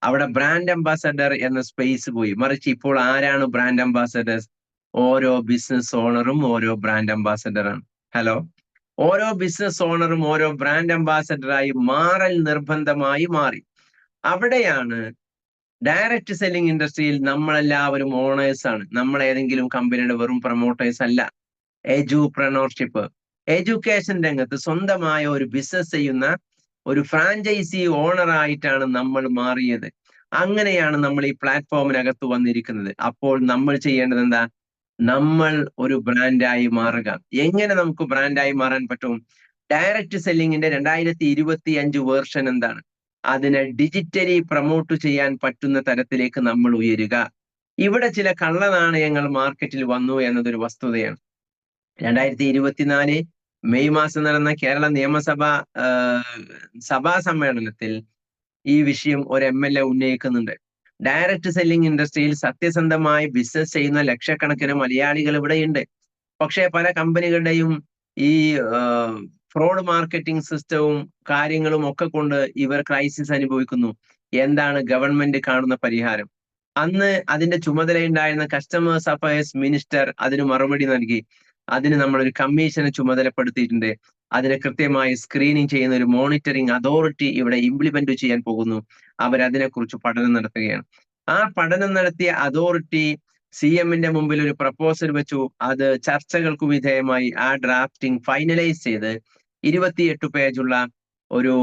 അവിടെ ബ്രാൻഡ് അംബാസഡർ എന്ന സ്പേസ് പോയി. മറിച്ച് ഇപ്പോൾ ആരാണ് ബ്രാൻഡ് അംബാസഡേഴ്സ്? ഓരോ ബിസിനസ് ഓണറും ഓരോ ബ്രാൻഡ് അംബാസഡറാണ്. ഹലോ, ഓരോ ബിസിനസ് ഓണറും ഓരോ ബ്രാൻഡ് അംബാസഡറായി മാറൽ നിർബന്ധമായി മാറി. അവിടെയാണ് ഡയറക്റ്റ് സെല്ലിംഗ് ഇൻഡസ്ട്രിയിൽ നമ്മളെല്ലാവരും ഓണേഴ്സ് ആണ്. നമ്മൾ ഏതെങ്കിലും കമ്പനിയുടെ വെറും പ്രൊമോട്ടേഴ്സ് അല്ല. എഡ്യൂപ്രനോർഷിപ്പ്, എഡ്യൂക്കേഷൻ രംഗത്ത് സ്വന്തമായ ഒരു ബിസിനസ് ചെയ്യുന്ന ഒരു ഫ്രാഞ്ചൈസി ഓണർ ആയിട്ടാണ് നമ്മൾ മാറിയത്. അങ്ങനെയാണ് നമ്മൾ ഈ പ്ലാറ്റ്ഫോമിനകത്ത് വന്നിരിക്കുന്നത്. അപ്പോൾ നമ്മൾ ചെയ്യേണ്ടത് എന്താ? നമ്മൾ ഒരു ബ്രാൻഡായി മാറുക. എങ്ങനെ നമുക്ക് ബ്രാൻഡായി മാറാൻ പറ്റും? ഡയറക്റ്റ് സെല്ലിങ്ങിന്റെ 2025 വേർഷൻ എന്താണ്? അതിനെ ഡിജിറ്റലി പ്രൊമോട്ട് ചെയ്യാൻ പറ്റുന്ന തരത്തിലേക്ക് നമ്മൾ ഉയരുക. ഇവിടെ ചില കള്ളനാണയങ്ങൾ മാർക്കറ്റിൽ വന്നു എന്നതൊരു വസ്തുതയാണ്. 2024 മെയ് മാസം നടന്ന കേരള നിയമസഭാ സഭാ സമ്മേളനത്തിൽ ഈ വിഷയം ഒരു MLA ഉന്നയിക്കുന്നുണ്ട്. ഡയറക്റ്റ് സെല്ലിംഗ് ഇൻഡസ്ട്രിയിൽ സത്യസന്ധമായി ബിസിനസ് ചെയ്യുന്ന ലക്ഷക്കണക്കിന് മലയാളികൾ ഇവിടെയുണ്ട്. പക്ഷേ പല കമ്പനികളുടെയും ഈ ഫ്രോഡ് മാർക്കറ്റിംഗ് സിസ്റ്റവും കാര്യങ്ങളും ഒക്കെ കൊണ്ട് ഇവർ ക്രൈസിസ് അനുഭവിക്കുന്നു. എന്താണ് ഗവൺമെന്റ് കാണുന്ന പരിഹാരം? അന്ന് അതിന്റെ ചുമതലയുണ്ടായിരുന്ന കസ്റ്റമേഴ്സ് അഫയേഴ്സ് മിനിസ്റ്റർ അതിന് മറുപടി നൽകി. അതിന് നമ്മളൊരു കമ്മീഷനെ ചുമതലപ്പെടുത്തിയിട്ടുണ്ട്. അതിനെ കൃത്യമായി സ്ക്രീനിങ് ചെയ്യുന്ന ഒരു മോണിറ്ററിംഗ് അതോറിറ്റി ഇവിടെ ഇംപ്ലിമെന്റ് ചെയ്യാൻ പോകുന്നു. അവരതിനെക്കുറിച്ച് പഠനം നടത്തുകയാണ്. ആ പഠനം നടത്തിയ അതോറിറ്റി CMന്റെ മുമ്പിൽ ഒരു പ്രപ്പോസൽ വെച്ചു. അത് ചർച്ചകൾക്ക് വിധേയമായി ആ ഡ്രാഫ്റ്റിംഗ് ഫൈനലൈസ് ചെയ്ത് 28 പേജുള്ള ഒരു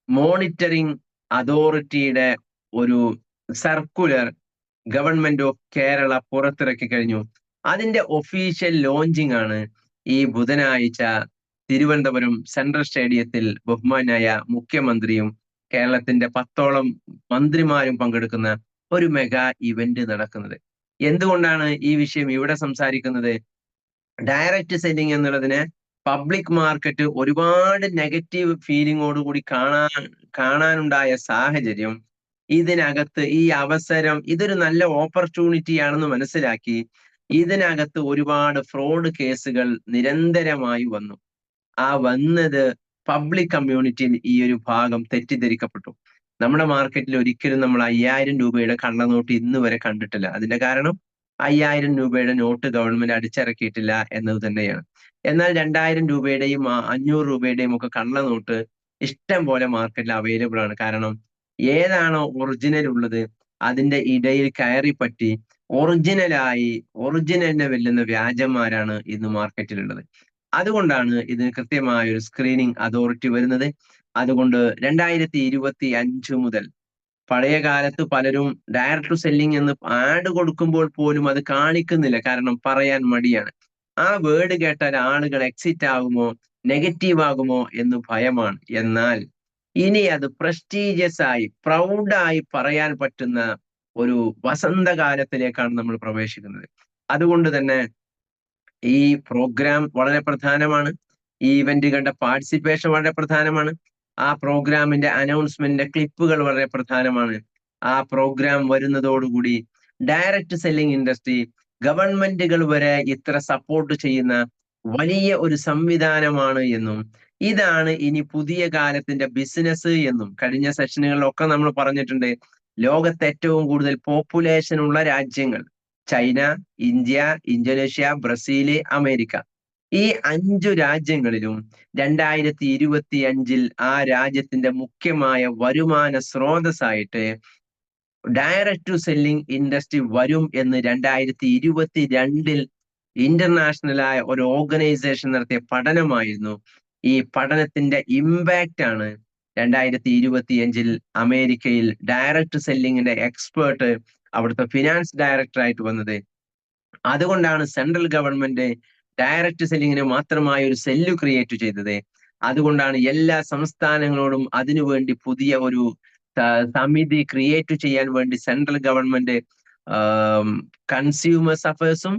മോണിറ്ററിംഗ് അതോറിറ്റിയുടെ ഒരു സർക്കുലർ ഗവൺമെന്റ് ഓഫ് കേരള പുറത്തിറക്കി കഴിഞ്ഞു. അതിന്റെ ഒഫീഷ്യൽ ലോഞ്ചിങ് ആണ് ഈ ബുധനാഴ്ച തിരുവനന്തപുരം സെൻട്രൽ സ്റ്റേഡിയത്തിൽ ബഹുമാനായ മുഖ്യമന്ത്രിയും കേരളത്തിന്റെ 10ഓളം മന്ത്രിമാരും പങ്കെടുക്കുന്ന ഒരു മെഗാ ഇവന്റ് നടക്കുന്നത്. എന്തുകൊണ്ടാണ് ഈ വിഷയം ഇവിടെ സംസാരിക്കുന്നത്? ഡയറക്റ്റ് സെല്ലിംഗ് എന്നുള്ളതിനെ പബ്ലിക് മാർക്കറ്റ് ഒരുപാട് നെഗറ്റീവ് ഫീലിങ്ങോടുകൂടി കാണാനുണ്ടായ സാഹചര്യം ഇതിനകത്ത് ഈ അവസരം ഇതൊരു നല്ല ഓപ്പർച്യൂണിറ്റി ആണെന്ന് മനസ്സിലാക്കി ഇതിനകത്ത് ഒരുപാട് ഫ്രോഡ് കേസുകൾ നിരന്തരമായി വന്നു. ആ വന്നത് പബ്ലിക് കമ്മ്യൂണിറ്റിയിൽ ഈ ഒരു ഭാഗം തെറ്റിദ്ധരിക്കപ്പെട്ടു. നമ്മുടെ മാർക്കറ്റിൽ ഒരിക്കലും നമ്മൾ 5000 രൂപയുടെ കള്ളനോട്ട് ഇന്ന് വരെ കണ്ടിട്ടില്ല. അതിന്റെ കാരണം 5000 രൂപയുടെ നോട്ട് ഗവൺമെന്റ് അടിച്ചിറക്കിയിട്ടില്ല എന്നത് തന്നെയാണ്. എന്നാൽ 2000 രൂപയുടെയും 500 രൂപയുടെയും ഒക്കെ കള്ളനോട്ട് ഇഷ്ടം പോലെ മാർക്കറ്റിൽ അവൈലബിൾ ആണ്. കാരണം ഏതാണോ ഒറിജിനൽ ഉള്ളത് അതിന്റെ ഇടയിൽ കയറി പറ്റി ഒറിജിനലിനെ വെല്ലുന്ന വ്യാജന്മാരാണ് ഇന്ന് മാർക്കറ്റിലുള്ളത്. അതുകൊണ്ടാണ് ഇതിന് കൃത്യമായ ഒരു സ്ക്രീനിങ് അതോറിറ്റി വരുന്നത്. അതുകൊണ്ട് 2025 മുതൽ പഴയ കാലത്ത് പലരും ഡയറക്ട് ടു സെല്ലിംഗ് എന്ന് ആഡ് കൊടുക്കുമ്പോൾ പോലും അത് കാണിക്കുന്നില്ല. കാരണം പറയാൻ മടിയാണ്. ആ വേർഡ് കേട്ടാൽ ആളുകൾ എക്സിറ്റ് ആകുമോ, നെഗറ്റീവ് ആകുമോ എന്ന് ഭയമാണ്. എന്നാൽ ഇനി അത് പ്രസ്റ്റീജിയസ് ആയി പ്രൗഡായി പറയാൻ പറ്റുന്ന ഒരു വസന്തകാലത്തിലേക്കാണ് നമ്മൾ പ്രവേശിക്കുന്നത്. അതുകൊണ്ട് തന്നെ ഈ പ്രോഗ്രാം വളരെ പ്രധാനമാണ്. ഈ ഇവന്റുകളുടെ പാർട്ടിസിപ്പേഷൻ വളരെ പ്രധാനമാണ്. ആ പ്രോഗ്രാമിന്റെ അനൗൺസ്മെന്റിന്റെ ക്ലിപ്പുകൾ വളരെ പ്രധാനമാണ്. ആ പ്രോഗ്രാം വരുന്നതോടുകൂടി ഡയറക്റ്റ് സെല്ലിംഗ് ഇൻഡസ്ട്രി ഗവൺമെന്റുകൾ വരെ ഇത്ര സപ്പോർട്ട് ചെയ്യുന്ന വലിയ ഒരു സംവിധാനമാണ് എന്നും ഇതാണ് ഇനി പുതിയ കാലത്തിന്റെ ബിസിനസ് എന്നും കഴിഞ്ഞ സെഷനുകളിലൊക്കെ നമ്മൾ പറഞ്ഞിട്ടുണ്ട്. ലോകത്ത് ഏറ്റവും കൂടുതൽ പോപ്പുലേഷൻ ഉള്ള രാജ്യങ്ങൾ China, India, Indonesia, Brazil, America. ഈ 5 രാജ്യങ്ങളിലും 2025 ആ രാജ്യത്തിന്റെ മുഖ്യമായ വരുമാന സ്രോതസ്സായിട്ട് ഡയറക്ട് ടു സെല്ലിംഗ് ഇൻഡസ്ട്രി വരും എന്ന് 2022 ഇന്റർനാഷണലായ ഒരു ഓർഗനൈസേഷൻ നടത്തിയ പഠനമായിരുന്നു. ഈ പഠനത്തിന്റെ ഇമ്പാക്റ്റ് ആണ് 2025 അമേരിക്കയിൽ ഡയറക്ട് സെല്ലിങ്ങിന്റെ എക്സ്പേർട്ട് അവിടുത്തെ ഫിനാൻസ് ഡയറക്ടർ ആയിട്ട് വന്നത്. അതുകൊണ്ടാണ് സെൻട്രൽ ഗവൺമെന്റ് ഡയറക്ട് സെല്ലിങ്ങിന് മാത്രമായ ഒരു സെല്ല് ക്രിയേറ്റ് ചെയ്തത്. അതുകൊണ്ടാണ് എല്ലാ സംസ്ഥാനങ്ങളോടും അതിനുവേണ്ടി പുതിയ ഒരു സമിതി ക്രിയേറ്റ് ചെയ്യാൻ വേണ്ടി സെൻട്രൽ ഗവൺമെന്റ് കൺസ്യൂമേഴ്സ് അഫയേഴ്സും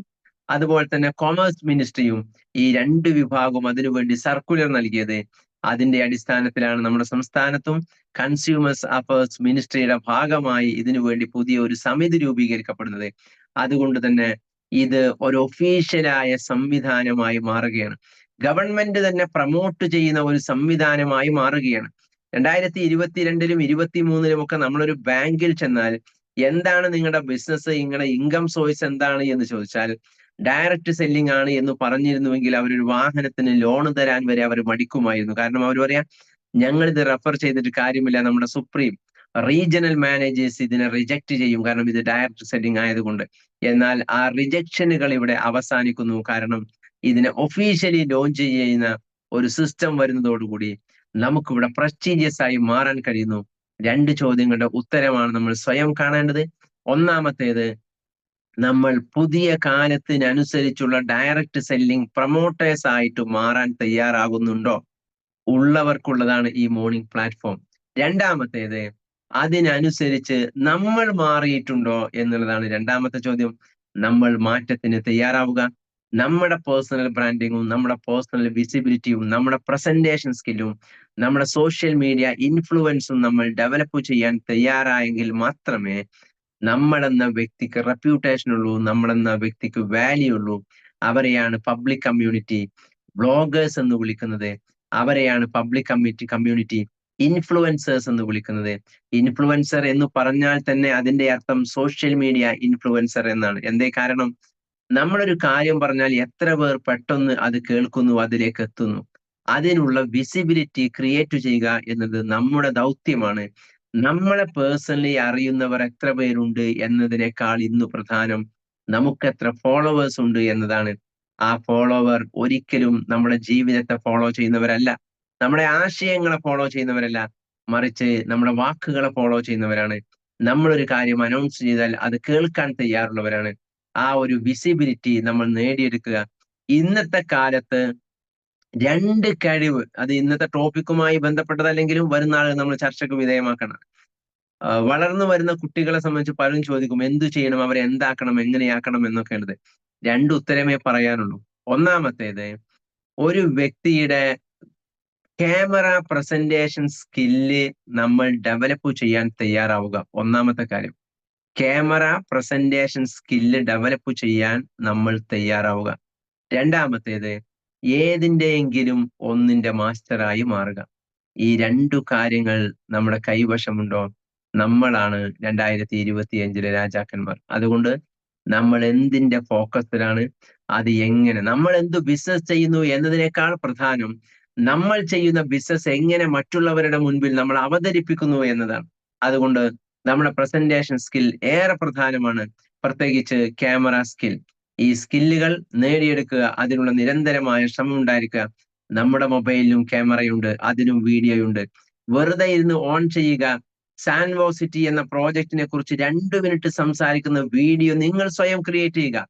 അതുപോലെ തന്നെ കൊമേഴ്സ് മിനിസ്ട്രിയും ഈ 2 വിഭാഗവും അതിനുവേണ്ടി സർക്കുലർ നൽകിയത്. അതിന്റെ അടിസ്ഥാനത്തിലാണ് നമ്മുടെ സംസ്ഥാനത്തും കൺസ്യൂമേഴ്സ് അഫയേഴ്സ് മിനിസ്ട്രിയുടെ ഭാഗമായി ഇതിനുവേണ്ടി പുതിയ ഒരു സമിതി രൂപീകരിക്കപ്പെടുന്നത്. അതുകൊണ്ട് തന്നെ ഇത് ഒരു ഒഫീഷ്യലായ സംവിധാനമായി മാറുകയാണ്. ഗവൺമെന്റ് തന്നെ പ്രൊമോട്ട് ചെയ്യുന്ന ഒരു സംവിധാനമായി മാറുകയാണ്. 2022-ലും 2023-ലും ഒക്കെ നമ്മളൊരു ബാങ്കിൽ ചെന്നാൽ എന്താണ് നിങ്ങളുടെ ബിസിനസ്, നിങ്ങളുടെ ഇൻകം സോഴ്സ് എന്താണ് എന്ന് ചോദിച്ചാൽ ഡയറക്റ്റ് സെല്ലിംഗ് ആണ് എന്ന് പറഞ്ഞിരുന്നുവെങ്കിൽ അവരൊരു വാഹനത്തിന് ലോൺ തരാൻ വരെ അവർ മടിക്കുമായിരുന്നു. കാരണം അവർ പറയാ ഞങ്ങൾ ഇത് റെഫർ ചെയ്തിട്ട് കാര്യമില്ല, നമ്മുടെ സുപ്രീം റീജിയണൽ മാനേജേഴ്സ് ഇതിനെ റിജക്ട് ചെയ്യും, കാരണം ഇത് ഡയറക്റ്റ് സെല്ലിംഗ് ആയതുകൊണ്ട്. എന്നാൽ ആ റിജക്ഷനുകൾ ഇവിടെ അവസാനിക്കുന്നു. കാരണം ഇതിനെ ഒഫീഷ്യലി ലോഞ്ച് ചെയ്യുന്ന ഒരു സിസ്റ്റം വരുന്നതോടുകൂടി നമുക്കിവിടെ പ്രസ്റ്റീജിയസ് ആയി മാറാൻ കഴിയുന്നു. 2 ചോദ്യങ്ങളുടെ ഉത്തരമാണ് നമ്മൾ സ്വയം കാണേണ്ടത്. ഒന്നാമത്തേത്, നമ്മൾ പുതിയ കാലത്തിനനുസരിച്ചുള്ള ഡയറക്റ്റ് സെല്ലിംഗ് പ്രൊമോട്ടേഴ്സ് ആയിട്ട് മാറാൻ തയ്യാറാകുന്നുണ്ടോ? ഉള്ളവർക്കുള്ളതാണ് ഈ മോർണിംഗ് പ്ലാറ്റ്ഫോം. രണ്ടാമത്തേത്, അതിനനുസരിച്ച് നമ്മൾ മാറിയിട്ടുണ്ടോ എന്നുള്ളതാണ് രണ്ടാമത്തെ ചോദ്യം. നമ്മൾ മാറ്റത്തിന് തയ്യാറാവുക. നമ്മുടെ പേഴ്സണൽ ബ്രാൻഡിങ്ങും നമ്മുടെ പേഴ്സണൽ വിസിബിലിറ്റിയും നമ്മുടെ പ്രസന്റേഷൻ സ്കില്ലും നമ്മുടെ സോഷ്യൽ മീഡിയ ഇൻഫ്ലുവൻസും നമ്മൾ ഡെവലപ്പ് ചെയ്യാൻ തയ്യാറായെങ്കിൽ മാത്രമേ നമ്മളെന്ന വ്യക്തിക്ക് റെപ്യൂട്ടേഷൻ ഉള്ളൂ, നമ്മളെന്ന വ്യക്തിക്ക് വാല്യൂ ഉള്ളൂ. അവരെയാണ് പബ്ലിക് കമ്മ്യൂണിറ്റി ബ്ലോഗേഴ്സ് എന്ന് വിളിക്കുന്നത്. അവരെയാണ് പബ്ലിക് കമ്മ്യൂണിറ്റി ഇൻഫ്ലുവൻസേഴ്സ് എന്ന് വിളിക്കുന്നത്. ഇൻഫ്ലുവൻസർ എന്ന് പറഞ്ഞാൽ തന്നെ അതിന്റെ അർത്ഥം സോഷ്യൽ മീഡിയ ഇൻഫ്ലുവൻസർ എന്നാണ്. എന്തേ കാരണം? നമ്മളൊരു കാര്യം പറഞ്ഞാൽ എത്ര പേർ പെട്ടെന്ന് അത് കേൾക്കുന്നു, അതിലേക്ക് എത്തുന്നു. അതിനുള്ള വിസിബിലിറ്റി ക്രിയേറ്റ് ചെയ്യുക എന്നത് നമ്മുടെ ദൗത്യമാണ്. നമ്മളെ പേഴ്സണലി അറിയുന്നവർ എത്ര പേരുണ്ട് എന്നതിനേക്കാൾ ഇന്ന് പ്രധാനം നമുക്ക് എത്ര ഫോളോവേഴ്സ് ഉണ്ട് എന്നതാണ്. ആ ഫോളോവർ ഒരിക്കലും നമ്മുടെ ജീവിതത്തെ ഫോളോ ചെയ്യുന്നവരല്ല, നമ്മുടെ ആശയങ്ങളെ ഫോളോ ചെയ്യുന്നവരല്ല, മറിച്ച് നമ്മുടെ വാക്കുകളെ ഫോളോ ചെയ്യുന്നവരാണ്. നമ്മളൊരു കാര്യം അനൗൺസ് ചെയ്താൽ അത് കേൾക്കാൻ തയ്യാറുള്ളവരാണ്. ആ ഒരു വിസിബിലിറ്റി നമ്മൾ നേടിയെടുക്കുക. ഇന്നത്തെ കാലത്ത് 2 കഴിവ്, അത് ഇന്നത്തെ ടോപ്പിക്കുമായി ബന്ധപ്പെട്ടതല്ലെങ്കിലും വരുന്ന ആളുകൾ നമ്മൾ ചർച്ചയ്ക്ക് വിധേയമാക്കണം. വളർന്നു വരുന്ന കുട്ടികളെ സംബന്ധിച്ച് പലരും ചോദിക്കും എന്തു ചെയ്യണം, അവരെ എന്താക്കണം, എങ്ങനെയാക്കണം എന്നൊക്കെ ഉള്ളത്. 2 ഉത്തരമേ പറയാനുള്ളൂ. ഒന്നാമത്തേത്, ഒരു വ്യക്തിയുടെ ക്യാമറ പ്രസന്റേഷൻ സ്കില്ല് നമ്മൾ ഡെവലപ്പ് ചെയ്യാൻ തയ്യാറാവുക. ഒന്നാമത്തെ കാര്യം, ക്യാമറ പ്രസന്റേഷൻ സ്കില്ല് ഡെവലപ്പ് ചെയ്യാൻ നമ്മൾ തയ്യാറാവുക. രണ്ടാമത്തേത്, ഏതിന്റെയെങ്കിലും ഒന്നിന്റെ മാസ്റ്ററായി മാറുക. ഈ രണ്ടു കാര്യങ്ങൾ നമ്മുടെ കൈവശമുണ്ടോ, നമ്മളാണ് 2025 രാജാക്കന്മാർ. അതുകൊണ്ട് നമ്മൾ എന്തിന്റെ ഫോക്കസിലാണ്, അത് എങ്ങനെ, നമ്മൾ എന്ത് ബിസിനസ് ചെയ്യുന്നു എന്നതിനേക്കാൾ പ്രധാനം നമ്മൾ ചെയ്യുന്ന ബിസിനസ് എങ്ങനെ മറ്റുള്ളവരുടെ മുൻപിൽ നമ്മൾ അവതരിപ്പിക്കുന്നു എന്നതാണ്. അതുകൊണ്ട് നമ്മുടെ പ്രസന്റേഷൻ സ്കിൽ ഏറെ പ്രധാനമാണ്, പ്രത്യേകിച്ച് ക്യാമറ സ്കിൽ. ഈ സ്കില്ലുകൾ നേടിയെടുക്കുക, അതിനുള്ള നിരന്തരമായ ശ്രമം ഉണ്ടായിരിക്കുക. നമ്മുടെ മൊബൈലിലും ക്യാമറയുണ്ട്, അതിലും വീഡിയോയുണ്ട്. വെറുതെ ഇരുന്ന് ഓൺ ചെയ്യുക. സാൻവോസിറ്റി എന്ന പ്രോജക്റ്റിനെ കുറിച്ച് 2 മിനിറ്റ് സംസാരിക്കുന്ന വീഡിയോ നിങ്ങൾ സ്വയം ക്രിയേറ്റ് ചെയ്യുക.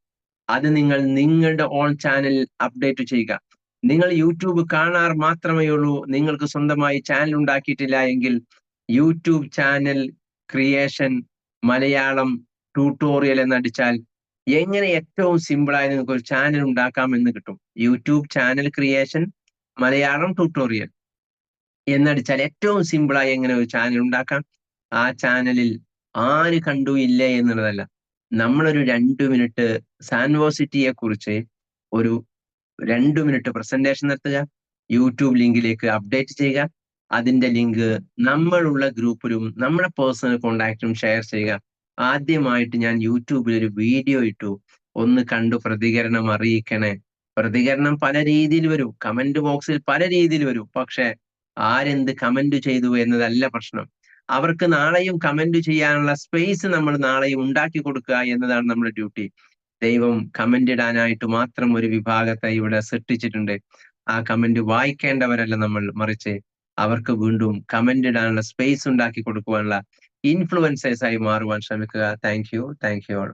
അത് നിങ്ങൾ നിങ്ങളുടെ ഓൺ ചാനൽ അപ്ഡേറ്റ് ചെയ്യുക. നിങ്ങൾ യൂട്യൂബ് കാണാർ മാത്രമേ ഉള്ളൂ, നിങ്ങൾക്ക് സ്വന്തമായി ചാനൽ ഉണ്ടാക്കിയിട്ടില്ല എങ്കിൽ YouTube channel creation Malayalam tutorial എന്നടിച്ചാൽ എങ്ങനെ ഏറ്റവും സിമ്പിളായി നിങ്ങൾക്ക് ഒരു ചാനൽ ഉണ്ടാക്കാം എന്ന് കിട്ടും. YouTube channel creation Malayalam tutorial എന്നടിച്ചാൽ ഏറ്റവും സിമ്പിളായി എങ്ങനെ ഒരു ചാനൽ ഉണ്ടാക്കാം. ആ ചാനലിൽ ആര് കണ്ടു ഇല്ലേ എന്നുള്ളതല്ല, നമ്മളൊരു 2 മിനിറ്റ് സാൻവോസിറ്റിയെ കുറിച്ച് ഒരു 2 മിനിറ്റ് പ്രസന്റേഷൻ നടത്തുക, യൂട്യൂബ് ലിങ്കിലേക്ക് അപ്ഡേറ്റ് ചെയ്യുക, അതിന്റെ ലിങ്ക് നമ്മളുള്ള ഗ്രൂപ്പിലും നമ്മുടെ പേഴ്സണൽ കോണ്ടാക്റ്റിലും ഷെയർ ചെയ്യുക. ആദ്യമായിട്ട് ഞാൻ യൂട്യൂബിൽ ഒരു വീഡിയോ ഇട്ടു, ഒന്ന് കണ്ടു പ്രതികരണം അറിയിക്കണേ. പ്രതികരണം പല രീതിയിൽ വരും, കമന്റ് ബോക്സിൽ പല രീതിയിൽ വരും. പക്ഷെ ആരെന്ത് കമന്റ് ചെയ്തു എന്നതല്ല പ്രശ്നം. അവർക്ക് നാളെയും കമന്റ് ചെയ്യാനുള്ള സ്പേസ് നമ്മൾ നാളെയും ഉണ്ടാക്കി കൊടുക്കുക എന്നതാണ് നമ്മുടെ ഡ്യൂട്ടി. ദൈവം കമന്റ് ഇടാനായിട്ട് മാത്രം ഒരു വിഭാഗത്തെ ഇവിടെ സൃഷ്ടിച്ചിട്ടുണ്ട്. ആ കമന്റ് വായിക്കേണ്ടവരല്ല നമ്മൾ, മറിച്ച് അവർക്ക് വീണ്ടും കമന്റ് ഇടാനുള്ള സ്പേസ് ഉണ്ടാക്കി കൊടുക്കുവാനുള്ള ഇൻഫ്ലുവൻസേഴ്സ് ആയി മാറുവാൻ ശ്രമിക്കുക. Thank you all.